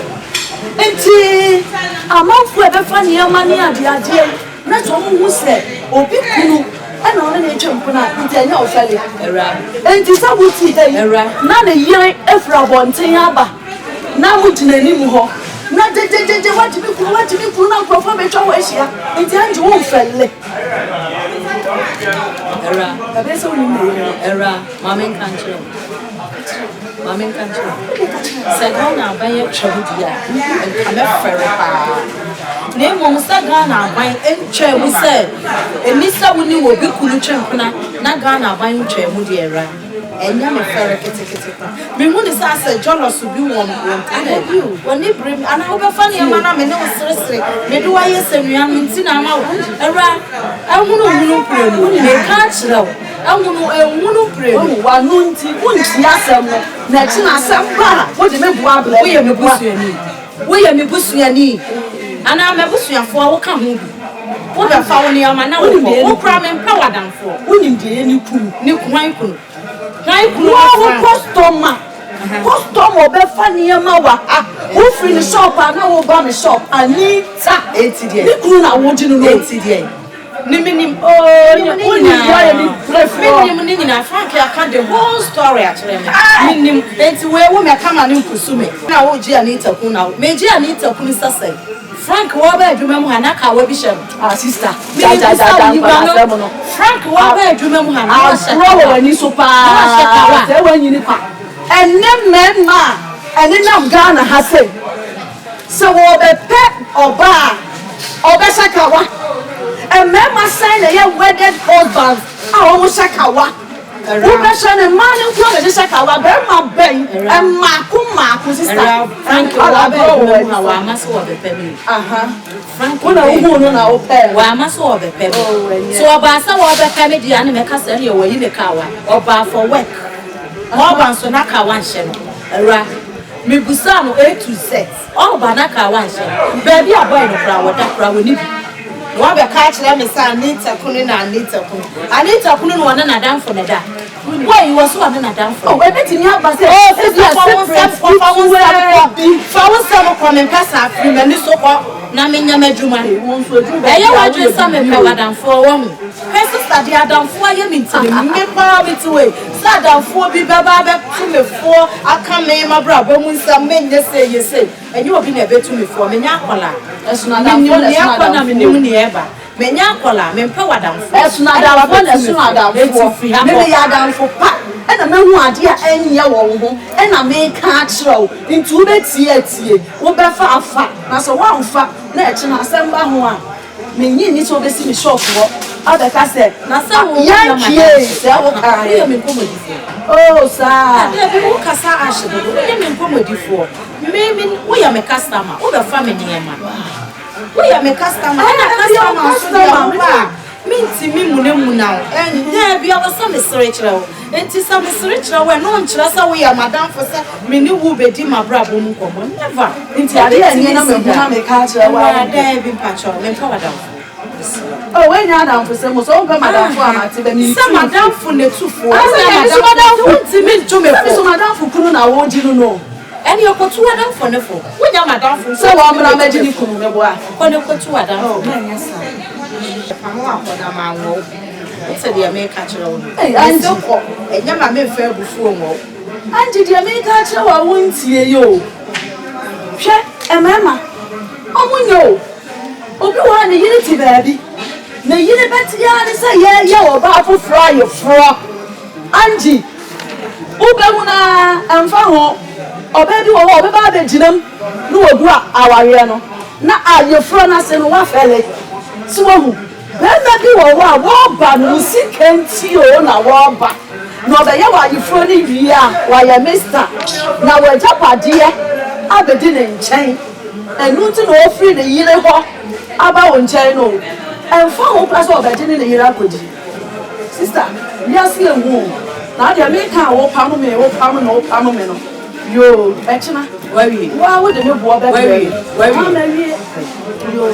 I'm out for the funny money at the idea. That's all who said, oh, people. And only champion at the end of Felix. And it's a wood tea. None a year after I want to have. Now, we didn't anymore. Not the what to be put out for me. It's a won't fell. That's only Mamma country. Mamma country. Said, now buy a trouble, and come up for name on Sagana, buy a chair, we said. And Mr. Winnie will be cool champion, not Ghana buying chair, Mudiera. And young ferret, me want to say, John was to be one. And you, when you bring, and I will funny a man, I know seriously. Maybe why you say me, I'm in Tinama. I won't pray, they can't know. I won't pray. One moon tea, won't yasam. Next, some bar. What do you mean, Wabble? We are me bussy. We are me bussy and knee. And I'm a bussy and for come home. What I found near my now, who cram and power down for. Wouldn't be any new wine. Customer be funny amawa who free the shop and now buy me shop and need 80 days. Ni I want to know 80 days. Ni minim oh ni na Frank I can't the whole story actually. Minim enti we wo me come and pursue me. Na wo ji Anita kun na. Me ji Anita kun say. Frank wo ba adwuma mu hanaka wa bi shem. Ah sister. Frank wo ba adwuma mu hanaka. Ah bro wo ni so pa. Say wan yini pa. And then men ma and then I'm Ghana has said. So what the pet or bar or Beshakawa. And men must sign a wedded husband. I almost Shakawa. Wobesan e man nko na shaka wa be ma ben e maku sister Frank wa be na wa ma so be pe me Frank na wo no na wo pe wa ma so be pe me so oba sa wo be ka me dia na me ka se na wo yi me ka wa oba for work mo ba so na ka wa nhye no era me busa no A to Z oba na ka wa nhye ba bi aboy no kra wo da kra wo ni wa be ka kire me sa Anita kunu na Anita kunu no na dan for na da why you was one na dan for oh e beti mi aba say oh say fa won sam ko me kasa afri me ni so ko na me nya madwuma won so dru e ye wa dwen sam me pe wadan for wo hu sister dia dan for ye me ntini me pa me ti we sa dan for bi baba be tu me for aka me ma bra ba mu nsam me nya say ye say enye obi na be tu me for me nya akola esuna dan for na me nim ni eba menya akola me mpa wadamfo esuna dan for esuna dan for me ya dan for pa e na mehu ade a enye wo ho e na me ka akiro ntu be tie wo be fa afa na so wa mfa na e na asem ba ho a me nyi ni so be si me shop wo abeka se na sa wo ya kie se wo ka ye me komodifo oh sa ade be wo kasa ahye do ye me komodifo me wo ya me customer wo be fa me niema we are my customer. Minti mi munemu now. And there be our some spiritual. And to some spiritual when no chasa we are madam for say me ni wo be di ma bra bo mu komo. Never. Inti ade enye na me buna me ka kire wa. There be patcho. Me pa madam. Oh, when you madam for say mo so be madam for amate be mi. Say madam for ne tufo. Say madam for ti me to me. Say madam for kunu na wo jiru no. And you go to Adam for Nefo. When you're Madame for so I'm imagining you know what? When you go to Adam, oh, yes, sir. I'm not for the man. It's a dear make catcher. And so, and your mamma fair before. And did you make catcher? I won't see you. Check a mamma. Oh, no. Oh, the unity, baby. The unity, say, yeah, about to fry your frog. Angie. Ubamuna and Faho. Oh baby, oh baby, baby, jinam. No, gua Awarie no. Na your friend as in one felle. So who? Baby, oh wa no si kenti o na wa ba. No be ya wa you friend bia, wa ya mister. Na we japade abedi ne nchen. Enu ti no ofri ne yire ho. Aba wo nchen no. Emfa ho plus obedi ne yire akodi. Sister, we are still home. Na dia me kan wo pam me no. Yo, Echina, where are you? Why would you go back? Where are you? Yo,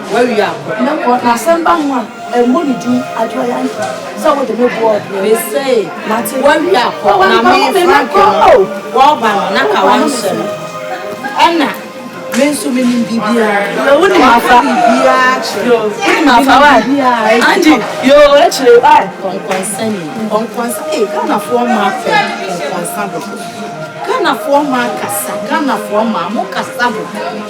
where are you? No, now send back one and money do I try. So what the new board they say, Martin, where we are? Now, me, Frank, Walban, Naka, Anna, men so many BBR. What do Angie, yo, actually, on concern, come of one market. Ghana for my casa, Ghana for my mocasabo.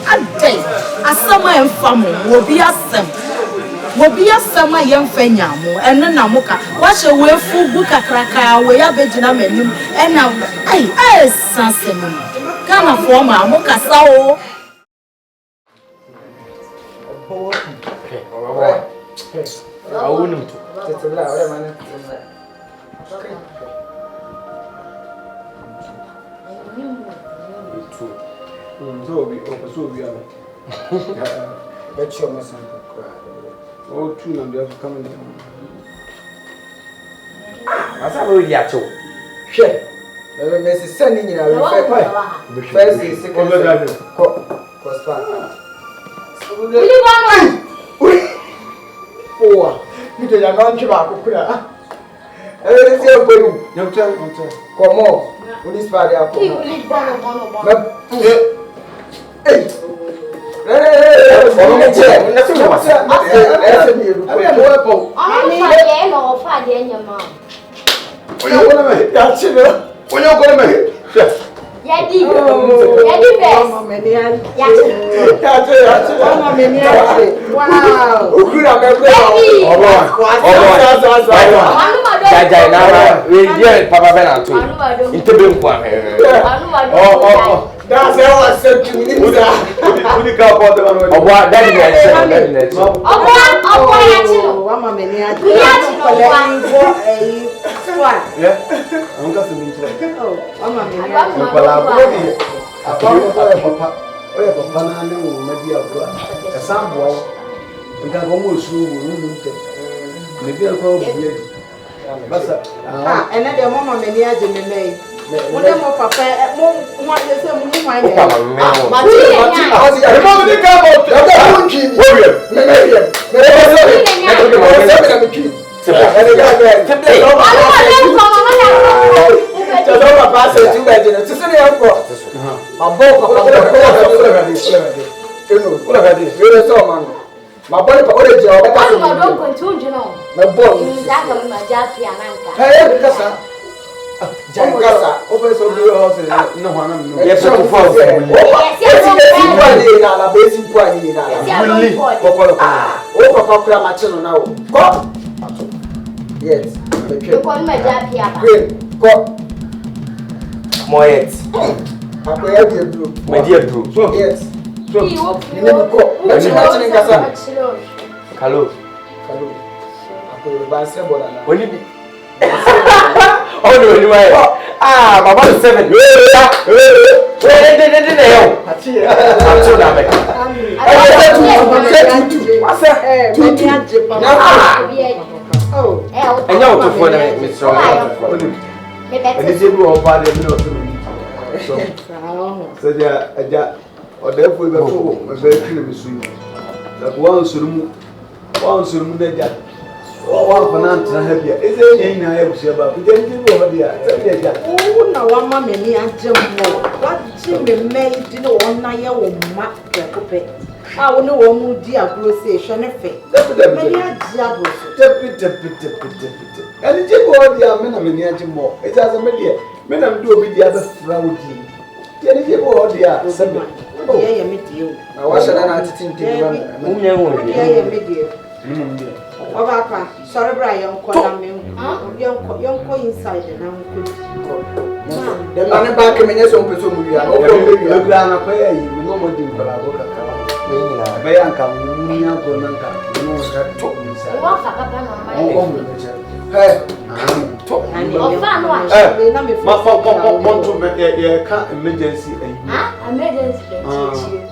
A day, a summer and family will be a summer young fenyamo, and then a mocha. Wash away full book a cracker, we are Benjamin menu, and now I Sansen. Ghana for my mocasao. I wouldn't. So we are. That's your message. Oh, true, and they have come in. What's up with Yacho? Share. Mrs. Sending in our first is Daddy. Daddy Mama Meniaji. Mama Meniaji. Wow. Ukura mekwe. Jai na we dey Papa Benato. Intebe nkwa. That's how I said to me. Who the car bought the one? Obo daddy na say daddy na. Obo ya chino. Mama Meniaji. Ya chino. Yeah. I'm going to be in Oh, Mama Meniaji. Papa. Oh, yeah, Papa, I know maybe a brother. A sample. We can almost show you. Maybe I'll go here. And then the Mama Meniaji me. What am I, Papa? More to say, my Jankasa, open so good house no one. Yes, so far. Yes, na basic point ni na. Really? O papa kura machino na o. Go. Yes. You call me Japia. Go. Moyet. Akoya dey do. My dear bro. Yes. So, you go. Machino kasa. Hello. Akoya ba se bola na. Oni bi. Oh no, anyway. Ah, Baba is 7. Hey. One for happy. Is there any I have about? We didn't do over there. Oh, no, one mamma and Jim. What Jimmy made, you know, one night or map. I will know one more dear grossation effect. Many are jabbers. And the Jim or the Amena more. It has a media. Men am do with the other frowdy. The Jim or the other. Oh, yeah, meet you. I was an attitude to Papa, sorry, Brian, young inside the now. The man back in the open to me. I hope Grana pay you no more than Balaboka. Bayanka, Gonanka, you know, that took me. Want to make a emergency and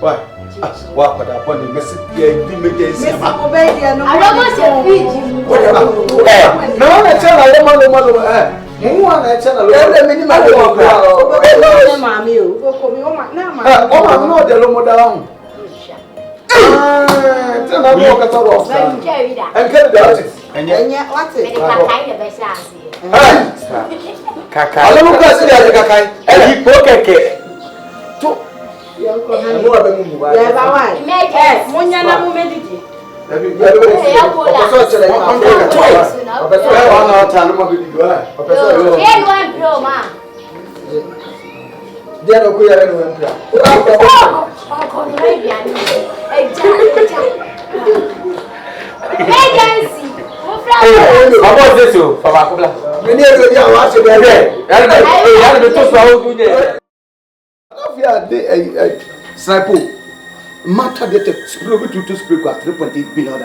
what? What would upon the message? Emergency. No, I tell I mother. Who want to tell a minimal mammy? Oh, I'm not the Lomo down. Tell me what I talk and get the artist. And yet, what's it? Kaka. I don't know the Kaka. And he poke. Sniper, matter that spray to spray 3.8 billion.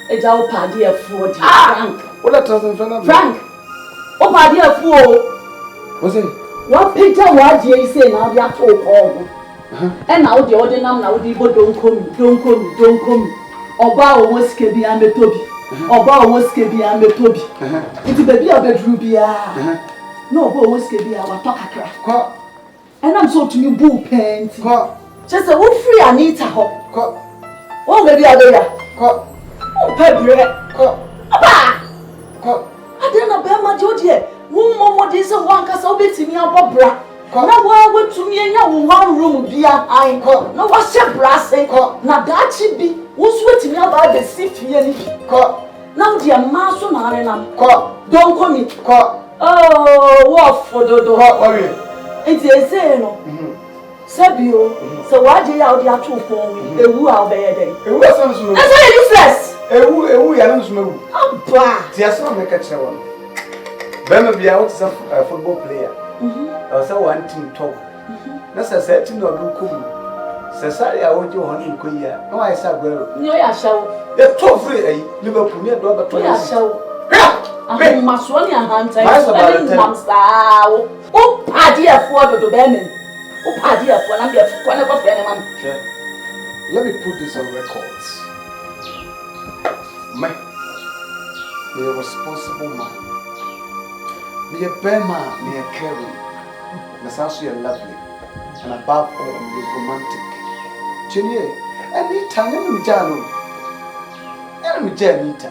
It's our party of 40. Frank. What a thousand Frank. Oh, party of 4. Was it? What picture what you say now? You are told. And now the other now the people don't come. Oba was kebi ame tobi. Oba was kebi ame tobi. It's baby a bedroom bia. No, Oba was kebi a wa talk akra. And I'm so to you boo paint. Just a wood free Anita hop. Oh, baby, I do ya. Oh, Pebble. Papa. I don't know about my Georgia. One this one cast over to me about bra. Now, why went to me and one room be I call. No, what's your brassing? Now that should be who's waiting about the city. Now, dear Master, don't call me. Oh, what for the door? It's a say no. Sabio, so why do you out there to phone? A woo out there. It wasn't That's why useless. who you don't know. Bah. Just not make a show. Better be out some football player. Or so one team talk. That's a certain no good cool. Cesare, I want you honey queer. No, I said, well, No, I shall. you're too free, Liverpool near Robert. I shall. I must run your hands. Oh, party afford to Benin. Oh, party afford. I'm your one of them. Let me put this on records. Man, be a responsible man. Be a bear man, be a caring. That's also you're lovely. And above all, you're romantic. Jenny, anytime, I'm Janita.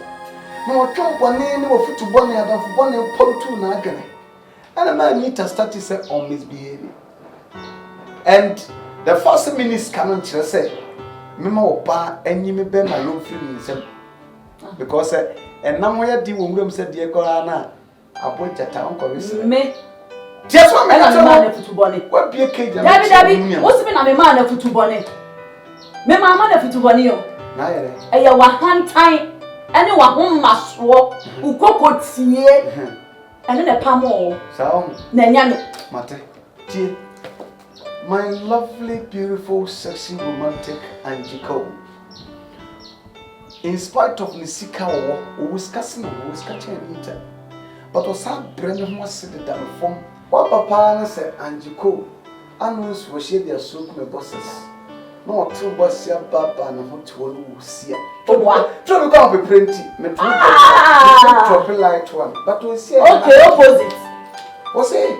No, I can't one name of foot bonnet, I don't want to put two nagane. And a man need to start to say on misbehaving. And the first minister cannot say, Mima Opa, and you may bear my low feelings. Because and now where the woman said, Dear Corana, I put your town commission. Me. Just one man of bonnet. What be a cage? Dabby, what's been a man of foot bonnet? Me, my mother for to bonnet. A one time, anyone whom must walk, who could see it, and then a pamo. So, Nanyam, Mate, dear, my lovely, beautiful, sexy, romantic Angie Cole. In spite of Nisika or Wisconsin or Wisconsin eater, but was sad Brennan was sitting down from what Papa said Angie Cole. Annals were shade their soap my bosses. No, two was your baba and a hot one see. Oh, what? Try to go up a printy, me drop a light one, but we see. Okay, opposite. What's it?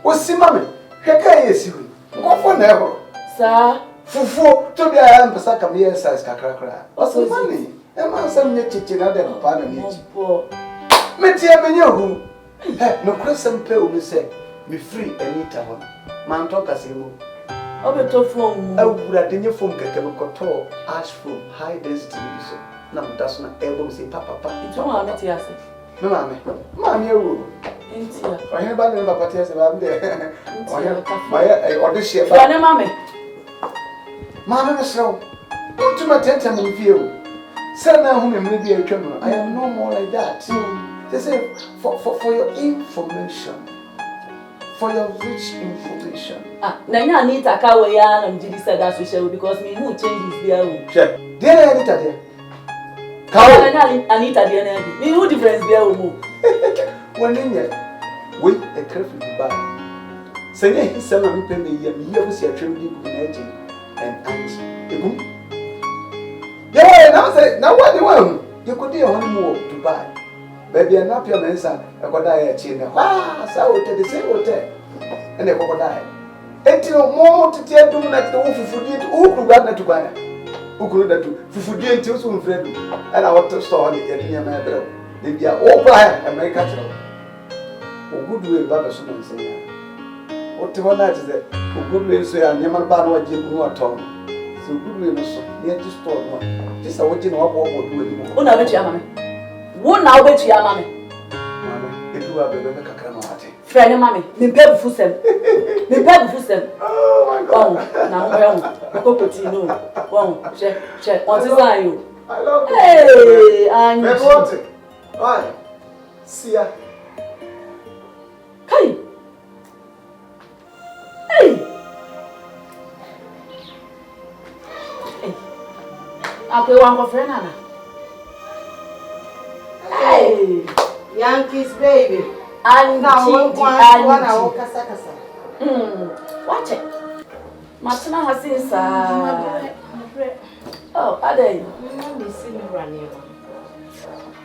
What's see, mammy? Heka is you. Go for never. Sir, Fufu, to be a Pasaka mere size cacra. What's the money? A man some chicken out of the pan. Metia Benyo. No crescent pill, we say, be free and eat a one. Man talk as you. I'll be from. I would have dinner from Cacao, ash from high density. No, that's not able to say, Papa. It's all I'm at yes. No, mammy, you. I hear about the Papatia about there. My audition, Mammy. Mamma, so don't to my tent and with you. Send now whom may be a criminal. I am no more like that. They say, for your information, for your rich information. Now, I need to go away and do this as we shall because me who changes their own. Dear editor, dear. Anita, dear, me who difference their own. One in yet, wait a careful goodbye. Say, he's selling me, you will see a trembling energy. And Auntie, yeah, now say, now what do you want? You could do only more to buy. Baby, and up your man, son, I could die at China. Ah, so the same hotel, and they could die. Until more to tell them that the wolf would eat who could run to buy. Who could do Fufu until soon, friend, and I want to store it at near my bell. They are all buy and make catch up. Oh, good will, Baba Suman say. What the one that is that? Good will say, I'm never bad what you know at all. So good will also, near to store one. Just a watching what will do anymore. Who now bet your mammy? Who now bet your mammy? Mammy, if you have a Rebecca Cramati. Friend, mammy, me pay for them. Me pay for them. Oh my God. Now, well, Cocotino. Well, check. What is I you? I love you. Hey, and what? Why? See ya. Hey. Okay, one more friend, Anna. Hey, Yankees, baby. And now one hour, Casa. Watch it. Martina has seen, sir. Oh, are they? You see me running.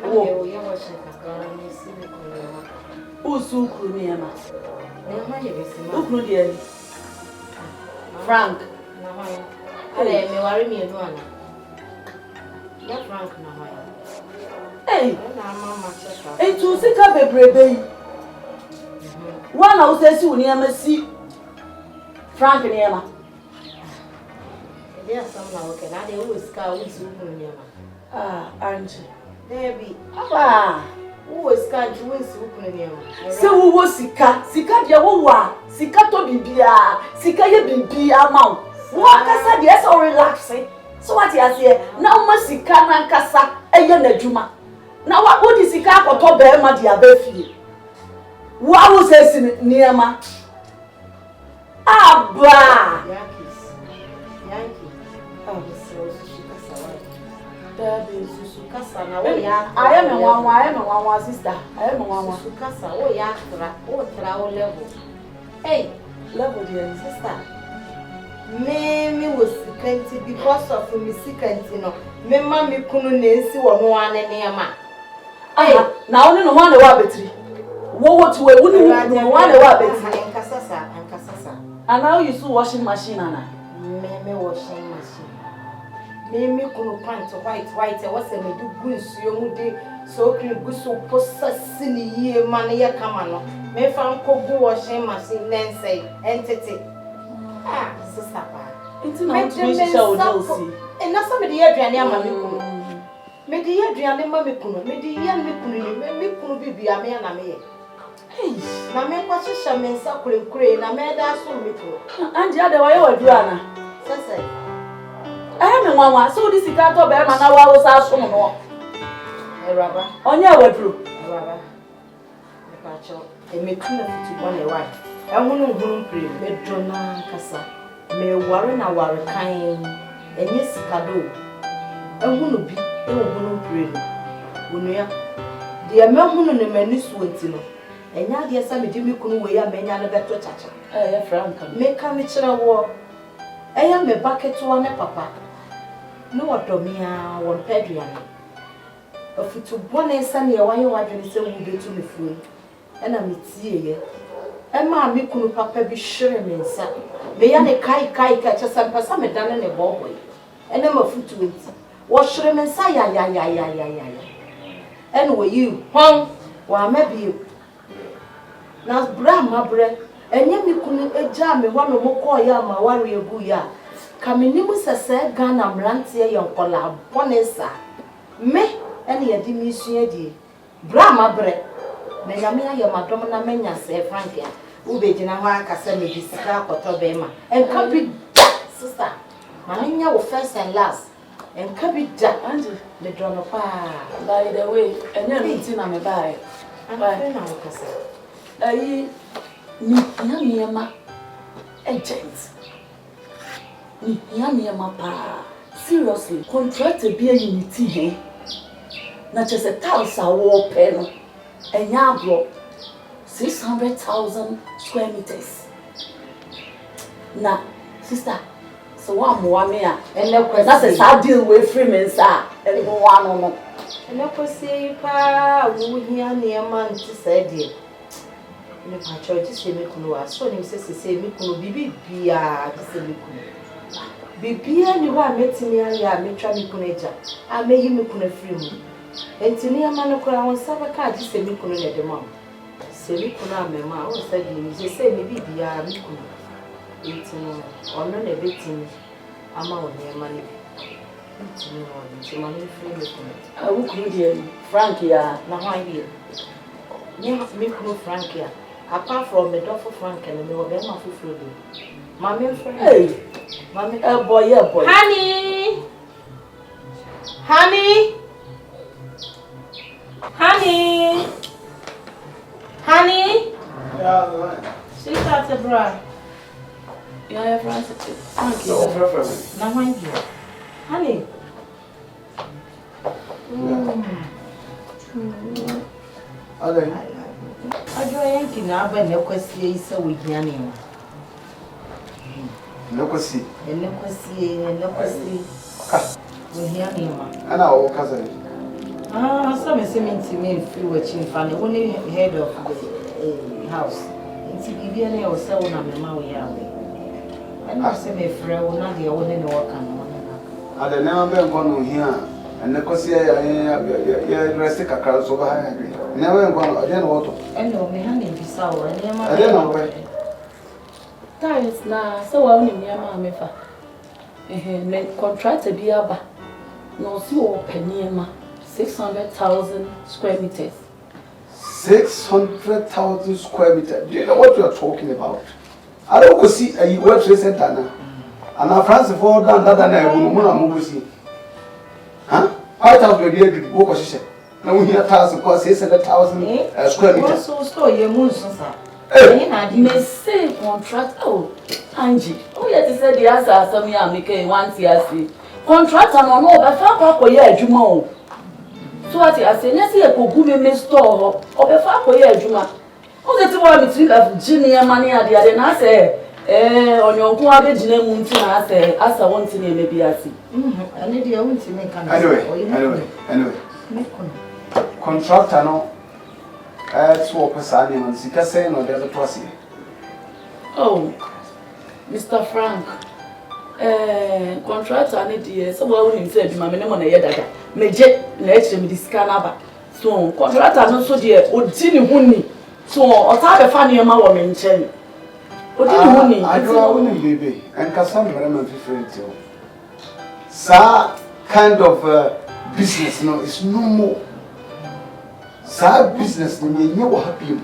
Oh, you're watching a you see me calling. who's so cool, near me? Who dear? Frank. Hey, me worry me alone. Yeah, Frank, no. Hey, Mama, and to see a baby. One house says you near me see Frank and Emma. There's some now, okay, now they always scout with you. Ah, aren't you? There be. Ah, Who was kind to win Se wo wo sika dia wo wa sika to bibia sika ye bibia ma wo akasa dia so relax so what you say na o ma sika na nkasa eye na dwuma na wa go di sika akoto be ma dia ba fie wo awu se si niema aba Yankee Sukasa na I am a one sister. I am a one. Sukasa, oh yakra, oh trao level. Hey, Level dear sister. Me was sikanti because of me sikanti no. Me mami kunu nensi wo no ane nema. Hey, na only no one wa betri. What we wouldn't one wa betri. Ankasasa. And now you see washing machine ana. Me washing machine. Me kunu pant white was a me do good so mu de so kri guso posasi ni yie ma na ye kama no me fa nko gu washing machine nensei entity sister pa It's not to be show Dulcie. And na so me de aduane ama me kunu me de aduane ma me kunu me de ye me kunu ni me kunu bibia me na me ye na me kwa hihya me nsa kurenkure na me da so me kunu Andi ade wa ye wadu ana. sese Me nwanwa so di sika to be ma na wa wo sa so no. Raba Onye wadru. Raba me pacho me kunu fitu bone wa ehunu pre me dona kasa me ware na ware kan enye sika do ehunu bi ehunu pre no onua de me hunu ne mani suonti no enya de esa me di me kunu we ya me nya no beto chacha Ya franka me ka me kira wo eya me bucket wa ne papa no odomia won peduane afutu bone sane ye waye wadwene se mu betu me fuo ena me tie ye e ma me kunu papa bi hwere me nsa me ya ne kai ka chesa mpasa me dane ne boboy ena mafutu nti wo hwere me nsa ya ena we you hon wa mabi na bra mabre enye me kunu eja me ho no mokọ ya ma ware egu ya kamenimu sese Ghana mrantie ye nkola bonesa me ene ye di mi sua die bra mabre na nyame aye madom na menya se frankia u be gina ho akasa me di sika akoto be ma enka bi sister manya wo first and last enka bi da ande le drono pa by the way enye nti na me bae bye na akasa ayi ni ma agent ni ma pa seriously contract be a unity he na chese tiles a wo pe no enya abro 600,000 square meters na sister so wa mo me a ene kwesi na se sa deal we free men sa ene go wa no ene kwesi pa wo hia ne ma nti sa die ne pa church se me kunu wa so ni se me kunu bibi bia se me kunu bibia ni wa metimi ya metwa me kunu eja ameyi me kunu free mu entini ama no kura won sabe ka ji se me kunu ne de ma se me kunu amema o se di ni se me bibia me kunu entini ono ne betimi ama won ne ma ne entini won entini ma ne free me kunu awu kunu de frank ya na ho ayi ni me kunu frank ya apart from the dofo frank and me obe ma fufuro do mama friend hey mama boy honey yeah she got a bra yeah Francis frank So preferably. na ho ayi honey Ade. ajo yanki na aba ne kwasi isa wo hia ne ma Nekwasi. ene kwasi wo hia ne ma Ana o kasa. so me say me ntimi free watching fan wo ne head of the house nti bibia na o se wo na me ma wo ya we ana se me frɛ wo na de wo ne ne wo kan wo na Ade na be nko no hia. Nekwasi ya rest kakra so ba ha ya. Na we nko no ade na wo to. ene o me ha ne bisa wo ene ma Ade na wo. times na so wa ni ma me fa me contract bi aba no si o penima 600,000 square meters 600,000 square meters. Do you know what you are talking about? I don't go see a World Trade Center now. And our France for that see. Huh? 5,000 years ago, what was it? Now we hear 600,000 square meters. So store your moon, sir. Me say contract. Oh, Angie. Oh, yeah, they said the answer. Some year making once year see. Contract and no, but far for year Juma. So what I say, let's see a good store or be far for year Juma. Oh, that's why we think of junior money at the other. And I say, on your go average name, I say, as I want to name maybe I see. I need your own to make an Anyway. Contractor no. It's what person and Sika saying or the other person. Oh, Mr. Frank. Contractor I need someone himself, my name on a year. Major, let me discanaba. So, contractor no so dear, Odini Huni. So, or type of funny amount of mention. Odini Huni. I do not baby, and Cassandra very different. Sir, kind of business no, it's no more. Sir, business no, you know happy.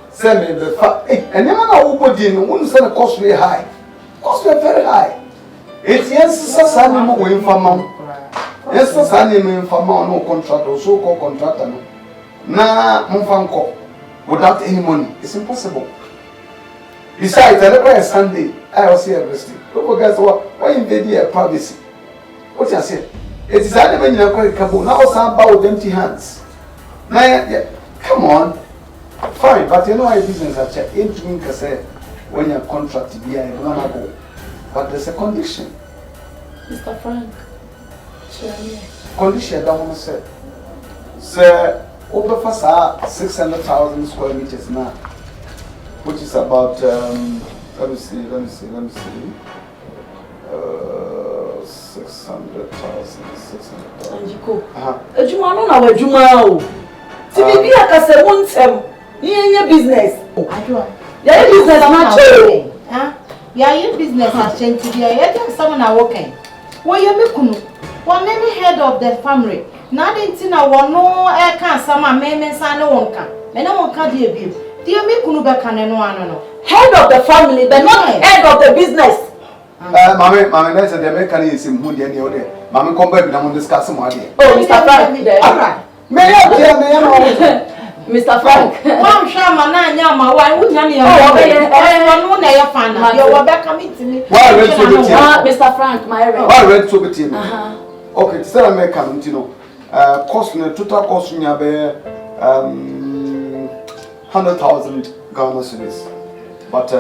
Send me the fact, and never know who didn't want to send a cost very high. Cost very high. It's yes, sir, no more informal. Yes, sir, no informal, no contract or so called contractor. Nah, Monfanco, without any money. It's impossible. Besides, I never a Sunday, I will see everything. People guys, why invade your privacy? What you say? It is only when you are quite capable. Now, some bow with empty hands. Now, come on. Fine, but you know, a business I check into me say when your contract be a go. But there's a condition. Mr. Frank. Condition I don't want to say. Sir, over for 600,000 square meters now, which is about let me see. 600,000. Anjiko. Ejuma no na wejuma o. Ti bibi akase wontem. Ye business. Adwa. Ya business na che. Ah. Ya business na chenti dia. Ya dem someone na working. Wo ye mekunu. One any head of the family. Na dey ntina wo no e kan sama meme san ne wonka. Me na wonka dia bi. Dia mekunu be kan no ano no. Head of the family, but not head of the business. Mami, that's the mechanism who the other. Mami, come back and discuss some idea. Oh, Mr. Frank. Mr. Frank. One shama na nyama why would you Mr. Frank, my red to team. Okay, so I make come, cost total cost me 100,000 Ghana cedis. But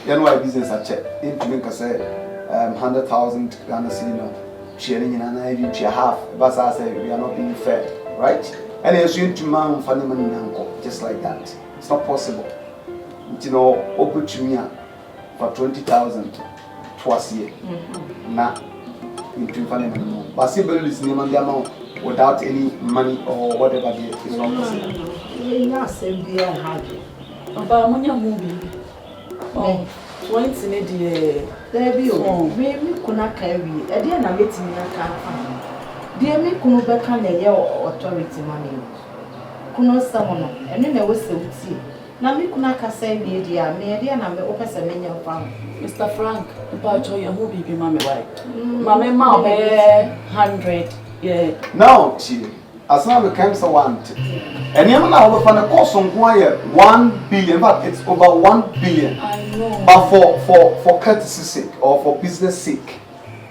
you know, business I check into make say 100,000 Ghana cedis. Sharing in an idea half, but I say we are not being fair, right? And as you to man funny money just like that. It's not possible. You know, open to me for 20,000 twice a year. Nah, into funny money. But simply is name and the amount without any money or whatever it's not possible. Yes, be a hard. About money movie. Oh, 20 nedia. There be maybe kuna carry. A dear na meeting me a dear me kuno beka na ye authority money. Kuno samono. Enu na we se uti. Na me kuna kasa me dia na me opese menya fam. Mr. Frank, about your who be mama why? Mama ma 100. Yeah. Now, as now becomes a want. And you know over the cost on 1 billion, but it's over 1 billion. I know. But for courtesy sake or for business sake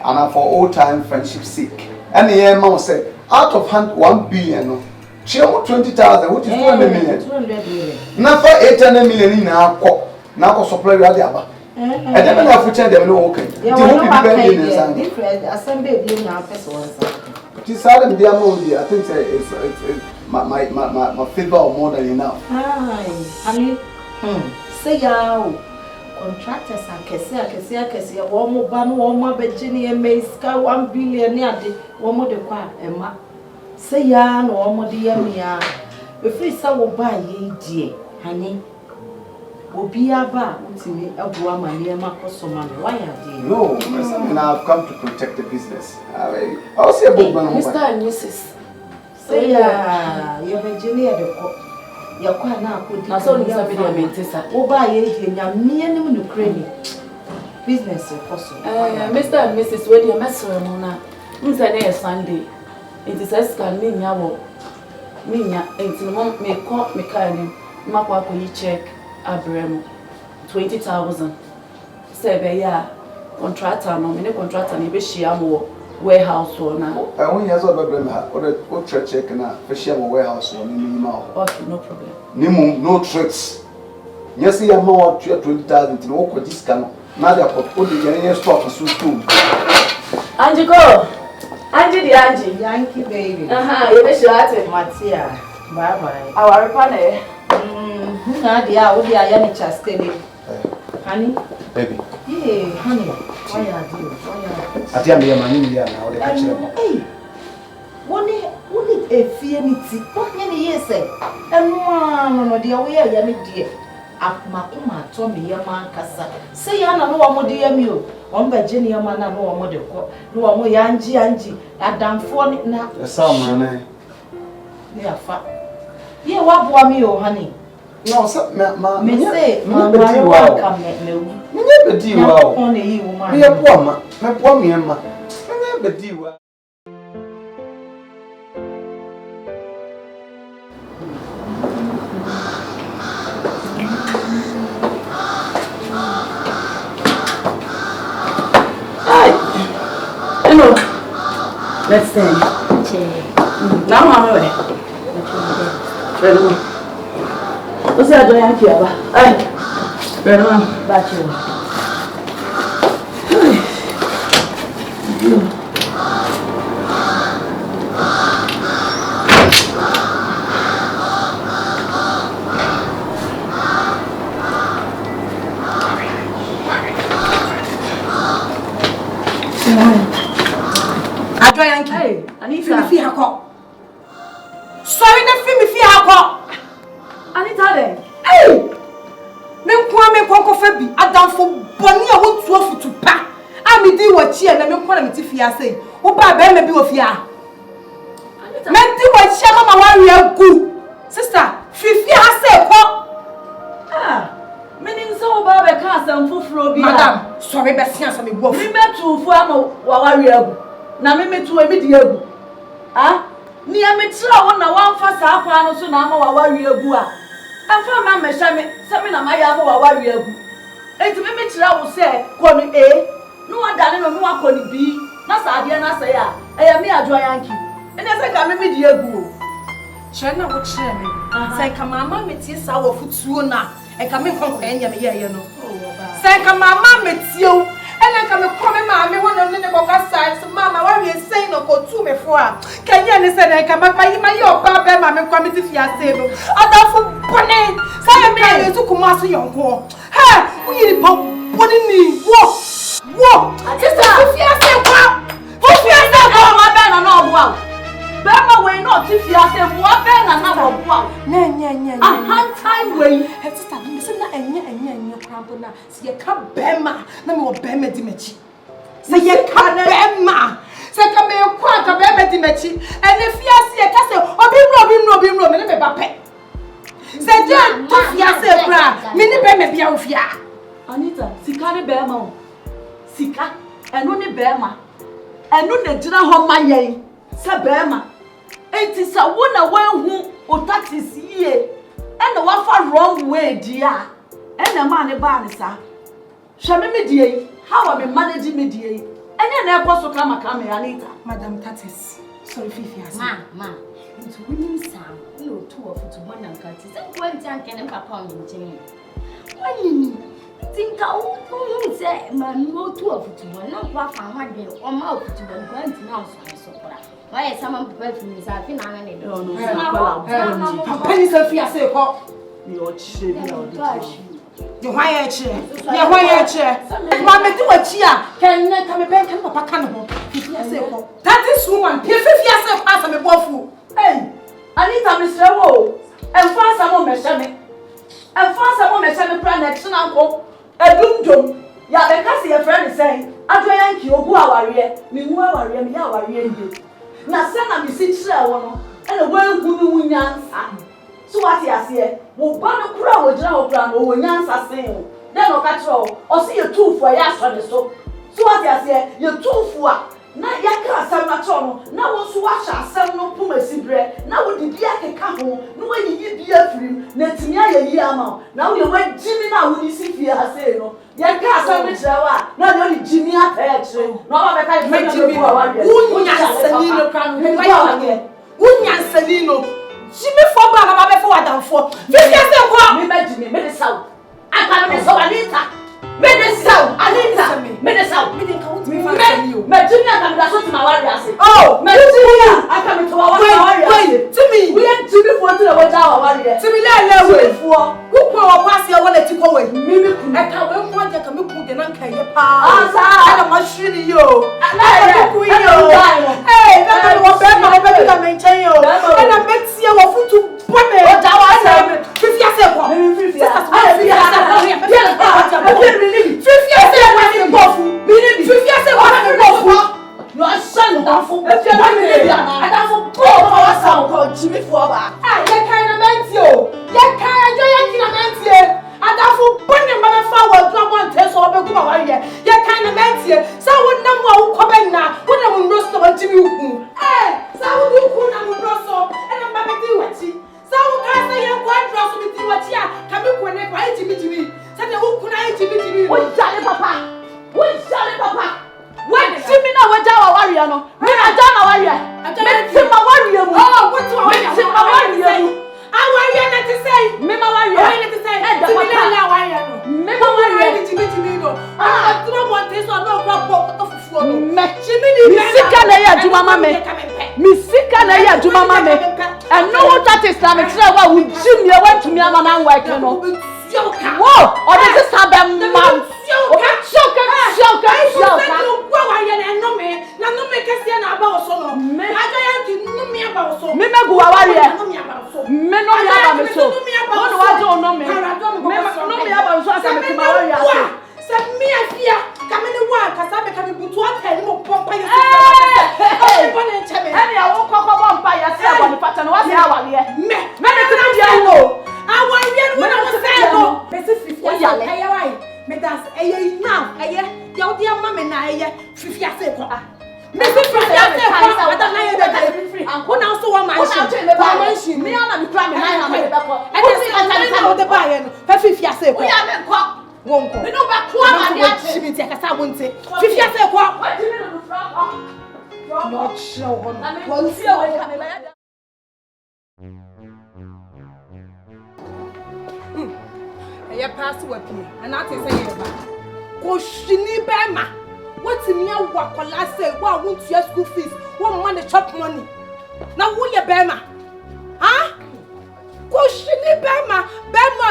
and for old time friendship sake. And the amount said out of 1 billion, she almost 20,000, which is 200 million. 200 million. Now for 800 million in now supply the other. And then have to change them okay. Yeah, well, different assembly being now person. This Adam Diamondi, I think it's my favor more than enough. I mean, say ya contractors and Kessia, one more ban, one more Virginia May Sky 1 billion near the one more the quack, Emma. Say ya, no more dear me. If we saw buy ye, dear, honey. Obiaba, ultimately, Abuama near Marcos man. Why are they? No, I mean, I've come to protect the business. I'll say a book, Mr. and Mrs. Say, yeah, you're Virginia the court. yakwa na akodi na so ni sabi de mentesa wo ba ye die nyame nim no kreni business possible Mr. and Mrs. Wedi mesro no na nse na Sunday it is scan me nya wo me nya enti no me ko me ka ni makwa ko yi check abrem 20,000 say be ya contractor no me ne contractor ni be shia mo warehouse or na when you have a problem or check na be shia mo warehouse or ni ma okay no problem ni no tricks yes ya ma 20,000 ti no ko discount no na dia ko the yenye stock so too Angie go Angie the Angie Yankee baby you be shate Matia bye bye Awarie Kwan Ware na dia wo dia ya ni chastely honey baby yeah honey why are you ati am ya mani ya na o de ka kire hey woni efie ni ti woni ni yese enu no dia wo ya me die akuma to me ya man kasa say ya na no wo de ya mi o on ba je ni ya man na no wo de ko no wo ya anji adamfo ni na esa mo na ni afa ye wa boa mi o honey no so me say ma ka me bedi wa o on yi wo ma me boa ma me boa mi ma me bedi wa let's say now mama we Pero você é doente aqui, aba. Ai. Pero bate. Yankee. Anita. Fi hako. Sorry na fi hako. Anita de. Hey! Me kwa fa bi adamfo boni a wontu afutu pa. Ami di wachi na me kwa na meti fi ase. Wo ba ba me bi wo fi a. Anita. Me di wachi mama wari agu. Sister, fi ase ko. Ah. Meaning so ba be ka asam foforo bi. Madam, sorry be sia so me bo. Me metu fu ama wa wari agu. Na me metu e mi di agu. Ah? Ni ametira won na wanfa sa akwa no so na ama wa wari agu a. Amfa ma mesha me se me na ma ya ama wa wari agu. Enti me metira wo se ko ni A. No wadane no me wa ko ni B. Na sa ade na sa ya. Eya me adwo Yankee. Ene se ka me di agu o. Chere na wo chere me. Say ka mama metie sa wo futuo na. E ka me kon kwa enya me ye no. Say ka mama metio. Ela ka me come ma me wono ne ko ka sai so mama wa we say no ko tu me fo a. Kenya ne say na ka ma yi oba be ma me kwa me ti fiase no. Adafo bone. Say me aye tu kuma so yonko. Ha, wo yiri pa bone ni wo. Sister, fiase kwa. Wo fiase kwa ma be na na obo a. Be ma we no ti fiase wo be na na obo a. Nye. Aha time we. Sister, me say na enye krampo na. Si ye ka be ma na me wo be ma di mechi. Se ye ka be ma. Se ka me kwa ka be ma di mechi. Ene fiase ye ka se obi mro me ne me ba pe. Se je to fiase bra, me ni be me bia ofia. Anita, sika ne be ma o. Sika, eno ne be ma. Eno ne jira ho ma yen. Se be ma. Enti sa wo na wanhu o taxis ye. Ena wa fa wrong way dia. Ena ma ne ba ne sa. Hwe me die. How am I managing me die? Enya na ekoso kama Anita. Madam Tatis. Sorry Fifi as. Ma. Nti wonim sam. No two of to one and cut. Say kwenti anke ne papa on nchen. Wani tinka o say man no two of to one na kwa fa hwadwe o ma o to one kwenti na so kora. Why someone prepare for me say fi na ne do. No. Papa ni se fi ase ko. Mi o chire bi na o de. Ye hwan ye chire. Ma me di wachi a, kan ne ka me ben kan papa kan ho. Fi ase ko. That is woman. Fi ase ko asa me bofu. Hey, Anita Mr. Wo. Emfa samo mesha me. Pra na tena nko. Edumdum. Ya be ka se ye friend say, adwo Yankee ogu Awarie. Me hu Awarie, me ya Awarie ndie. Na se na me si kire wo no. Ena wangu no wunyansa. So what you say? Wo ba no kura wo jira wo kura no wo nyansa sen. Then no catch o see you two for ya so so. So what you say? You two for na yaka asam na cho no na wo so wa sha asam no puma sibre na wo di bia keka ho no wa yi bia firim na timi ayi ama na wo wa jimi na wo ni sifie ha sei no yaka asam ni chira wa na no ni jimi ata chire na wa be ka jimi wa wa unya sani no kan unya sani no jimi fo ba na ba be fo wadanfo fifia se ko me ba jimi me de saw aka me so Anita me de saw Anita me de saw me de ka won mi fa sani o me jimi aka me da so ti ma wari ase oh me jimi aka me to wa wari wait timi we am jimi fo ti na wa ja wa wari e timi le we fo ku ko wa pass e wala ti ko we mi ku e ka we mo je ka me ku de na nka ye pa asa ana ma shiri yo na ku yo eh na mo be ma be ti ka me chen yo na me tie wo futu bone o ja wa se fifia se ko fifia se wa ni bofu no asan da fu e fia ni le bia na da fu po wa sa ko jimi fu ba ah ye kai na menti o ye kai ajo ye kina menti e adafu bone ma fa wa do mo nte so be ku ba wa ye kai na menti e sa wo na mo a wo ko be na wo na mo ndo so wa jimi ku sa wo du ku na mo ndo so e na ma be ti wati sa wo ka sa ye kwa ndo so bi ti wati a ka me ku ne kwa jimi sa de wo ku na jimi wo jale papa when Jimmy na we jawa warrior no me na jawa warrior me timma warrior mu oh what to warrior timma warrior mu warrior na to say me ma warrior na to say Jimmy na warrior no me ma warrior Jimmy no ah tuma mo te so no kwa ko fufuo no me Jimmy ni sika na ya juma ma me sika na ya juma ma me and no that is na me try wa wo Jimmy e wa tumi ama na work no whoa or this is how them man shoka na no me kesi na aba oso no aga ya ti no me aba oso me megu awari me no me aba me so no wa jo no me no me aba so asa me awari ase se me afia ka me ne wa ka sa be ka me butu ata ni mo pompa yesu e bone ncheme e ya wo kokko bompa yase aboni pata no wa se awari me ne ti dia wo awari no na wo se no be se fifia aye wai me das aye now aye ya odi ama me na aye fifia se ko me se fifia se ko ada na ye de free ko na so wa mansion me ana me try me na me be ko e de se ata o de ba ye no fa fifia se ko ya me ko won ko me no ba ko ama dia chi mi ti aka sa wonte fifia se ko wa ti me no fra no show on won see we ka me ba ya ya pass wa pie ana ate say ye ba ko shini be ma wati mi awa kola say wa won to school fees won man the chop money na wo ye be ma ha ko shini be ma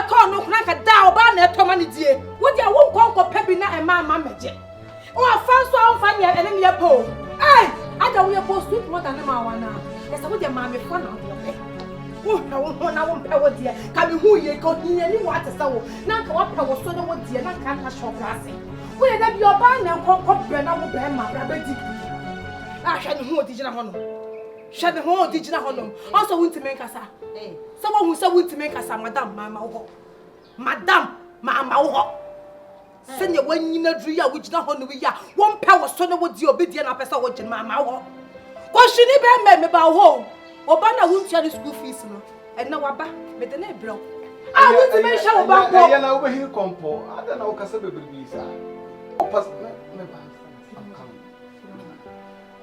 ka no kuna ka da oba na eto ma ni die wo dia won konko pe bi na e ma meje o afan so an fa nya ene ne po ada wo ye po sweet more than ma wa na esa wo dia ma me fo na wo na wo pe wo die ka me hu ye ko hinya ni wa tesa wo na ka wa pe wo so na wo die na ka na shop ase wo ye da bi oba na konko bre na wo be ma bra be di hwa ni hu odi gina hono hwa ni hu odi gina hono also wunti men kasa so wo hu so wunti men kasa madam mama wo se ne wanyina dru ya wo gina hono wi ya wo pe wo so na wo die obi die na pesa wo gina mama wo ko shini be me ba ho oba na wunti ya school fees no e na waba me de na ebro wunti men sha oba ko ya na wo hin kompo ada na wo kasa bebrebe sa o pas me ba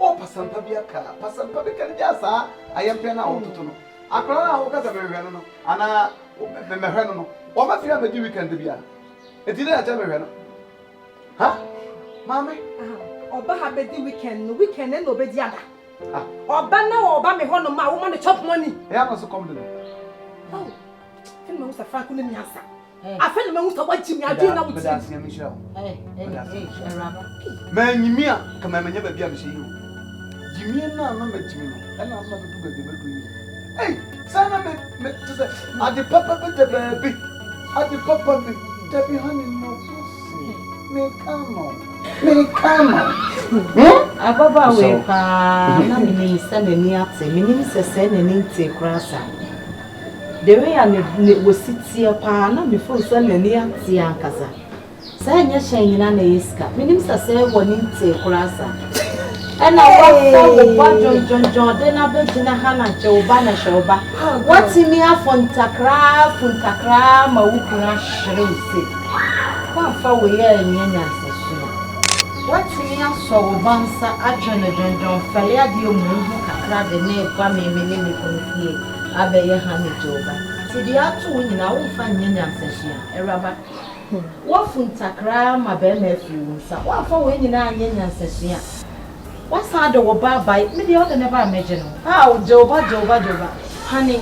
o pasampa bi aka pasampa bi kan ja sa ayempe na wo toto no akora na wo kasa behwe no ana me hwe no o ma fia me di weekend bia eti na acha me hwe no ha mama oba ha be di weekend no weekend na obedi ada oba na oba me hono ma wo ma chop money ya no so come do oh ken me usa franco na miasa afel me usa waji mi adu na wuti bedas ya michel raba manyimi a kama manya ba bia me sheyi jimi na na majimi no na na be du ga de be du sana me tse ade papa be de baby ade papa be de be hani no pussy me kano ababa we pa na me ni se na ni ate me ni se se na ni nte krasa the way I was sitting upon before sending near Tiankasa. Say, yes, Shane Iska. Meaning, I say, one in Tiakrasa. And I was John, then I bet in a Hannah Jobana Shoba. What's in me up on Takra, Maukuna Shrewsy? One far away in Yana. What's in me up so Bansa, Adjon, John, Falia, you move, Kakra, the name, Kwame, Minnie, Confier, Abbey, Honey Joba. See the other women, I will find Yana session, a rubber. What from Takra, my bell nephew, what for when you are Yana session? What's hard over by me? The other never imagine. How Joba, honey,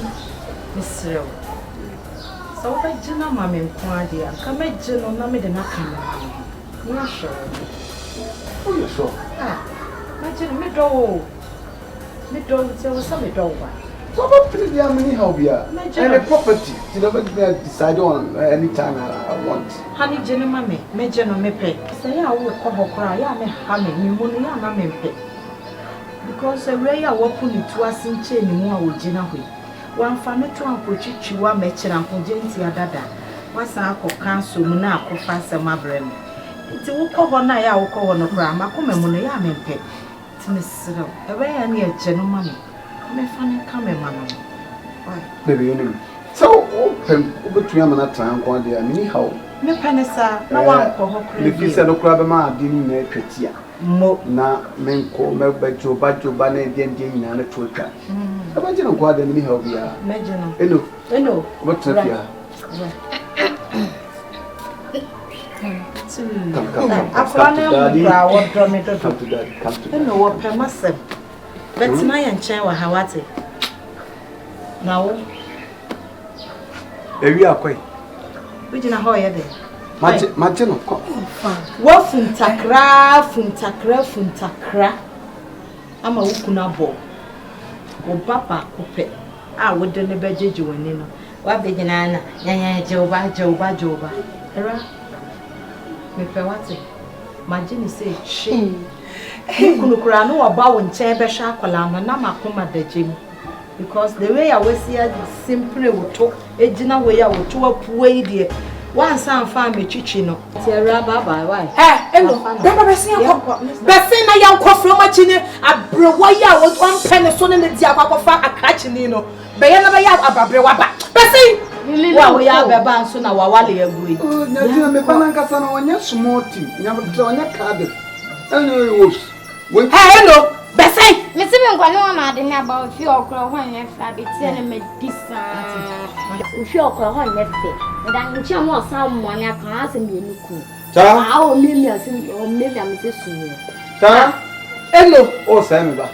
Miss Rowe. So I do not, mammy, dear. Come at General, no, me the nothing. You are sure. Oh, you're sure? Ah, imagine me do. Me do, there was some over. So, what pretty young many help here? And a property. You never decide on any time I want. Honey, Jenny, mammy, me general me pay. Say, I will come cry, I may hammy, you money, I may pay. Because a ray I walk on it to us in chain more with Jenna. One family to Uncle Chichua, Metchin and Congentia Dada. What's our council, Muna, Professor Mabren? It's a walk over night, I will call on a gram, I come and money, I may pay. To Miss Rowe, a way near general money. Me funny come man. Why? Baby, you know. So, open between them and that time, one day, I mean, how? Me penisa, no one for her. If you said, "Oh, grab a man, didn't make it here." Mo na men call me by Joe Bane, and a Twitter. Imagine what they may help you. Imagine. Hello. What's up here? Come to daddy. I know what per myself. But my and chair were Hawati. Now, we are quite. We didn't hire them. Martin, what funtakra. I'm a Ukunabo. O papa, Cope. I would do the budget you and you. What big Nana? Joba. Era. Me Pewati. Margin say, she. Kunukura no about when chair shakolama na makoma the gym. Because the way I was here simply would talk, a dinner way I would talk way dear. One son found me chichino. Tierra baba, why? Hello, Bessina young coffee machine, a brewaya was 1 penny son in the Diabafa a catchino. Bayana a brewaba. Bessie! Well, we have a band soon, our Wally agree. Oh, Nadia Mepanacasano on your small tea, never drawn your card. Hello, Bessie! Miss Mingwana didn't about few o'clock when you have it telling me this. If you're on your feet, and I'm sure more someone I can ask me. How millions or millions is soon. Hello, oh, Samuel.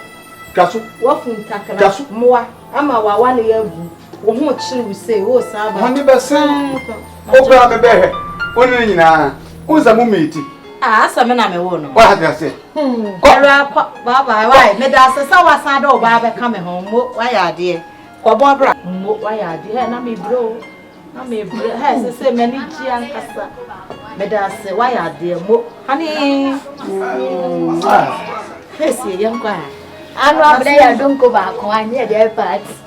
Castle, what from Taka more? I'm a 1 year. What should we say? Oh, Sam, 100%. Oh, grab a bear. Only now. Who's a mummy? Ah, some men I won't. What have I said? Baba, why? Medasa Sawasado, Baba coming home. Why are dear? Barbara, why are dear? And I may blow. I may has the same many Gian Cassa. Medasa, why are dear? Honey, yes, young guy. I'm not there, I don't go back one year, their parts.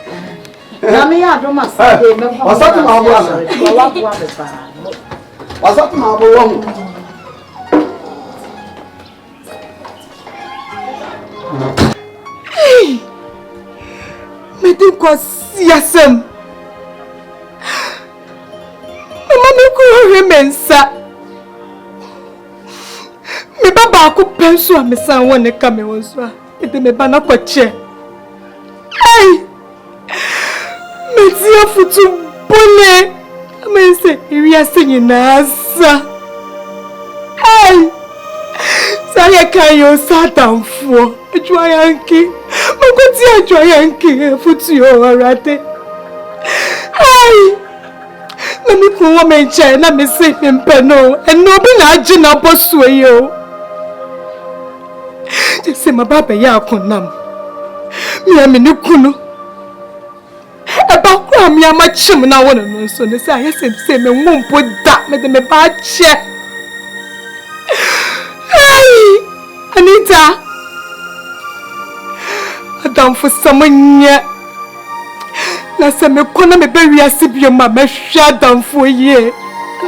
Mammy, I don't must say, what's up to my brother? What's up to my brother? Hey, me think was yasem. Mama me ko remensa. Me baba ko penso a me san won e ka me won so a. E me ba na kwache. Hey! Me ti afutu bone. Me se iri asenye na asa. Hey! Saya kayo satan fo. Joyanki, Magotia Joyanki, Futu Arate. Hey, let me go woman chair, let me say him peno, and no be na Gina Boswayo. Just say my baba yakonam. Me am in Kunu. About Cram Yamachim now one and so they say, I said, me won't put that, me the bad chair. Hey, Anita. Adam for someone yet. Na se me kona me be wiase bio ma me hwa damfo ye.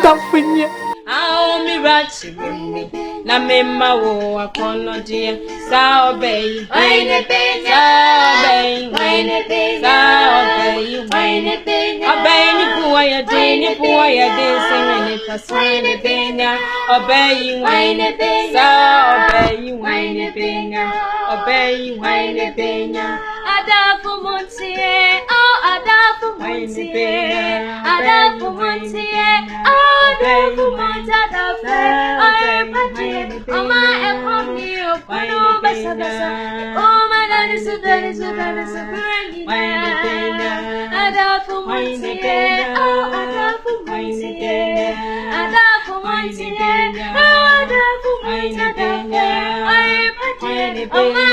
Damfo nye. Ao mi rachi me. Na me ma wo akono dia. Sa obey. Waine penya. Obey. Waine penya. Obey. Waine penya. Obey ni puwa ya de singing it for waine penya. Obey. Waine penya. Obey. Waine penya. Obey. Waine penya. Adafu muntie. Oh adafu muntie. Adafu muntie. Oh adafu muntie. I pati. Oma ekomi opono basa basa. Oma dani su burani. Adafu muntie. Oh adafu muntie. Adafu muntie. Oh adafu muntie. I pati. Oma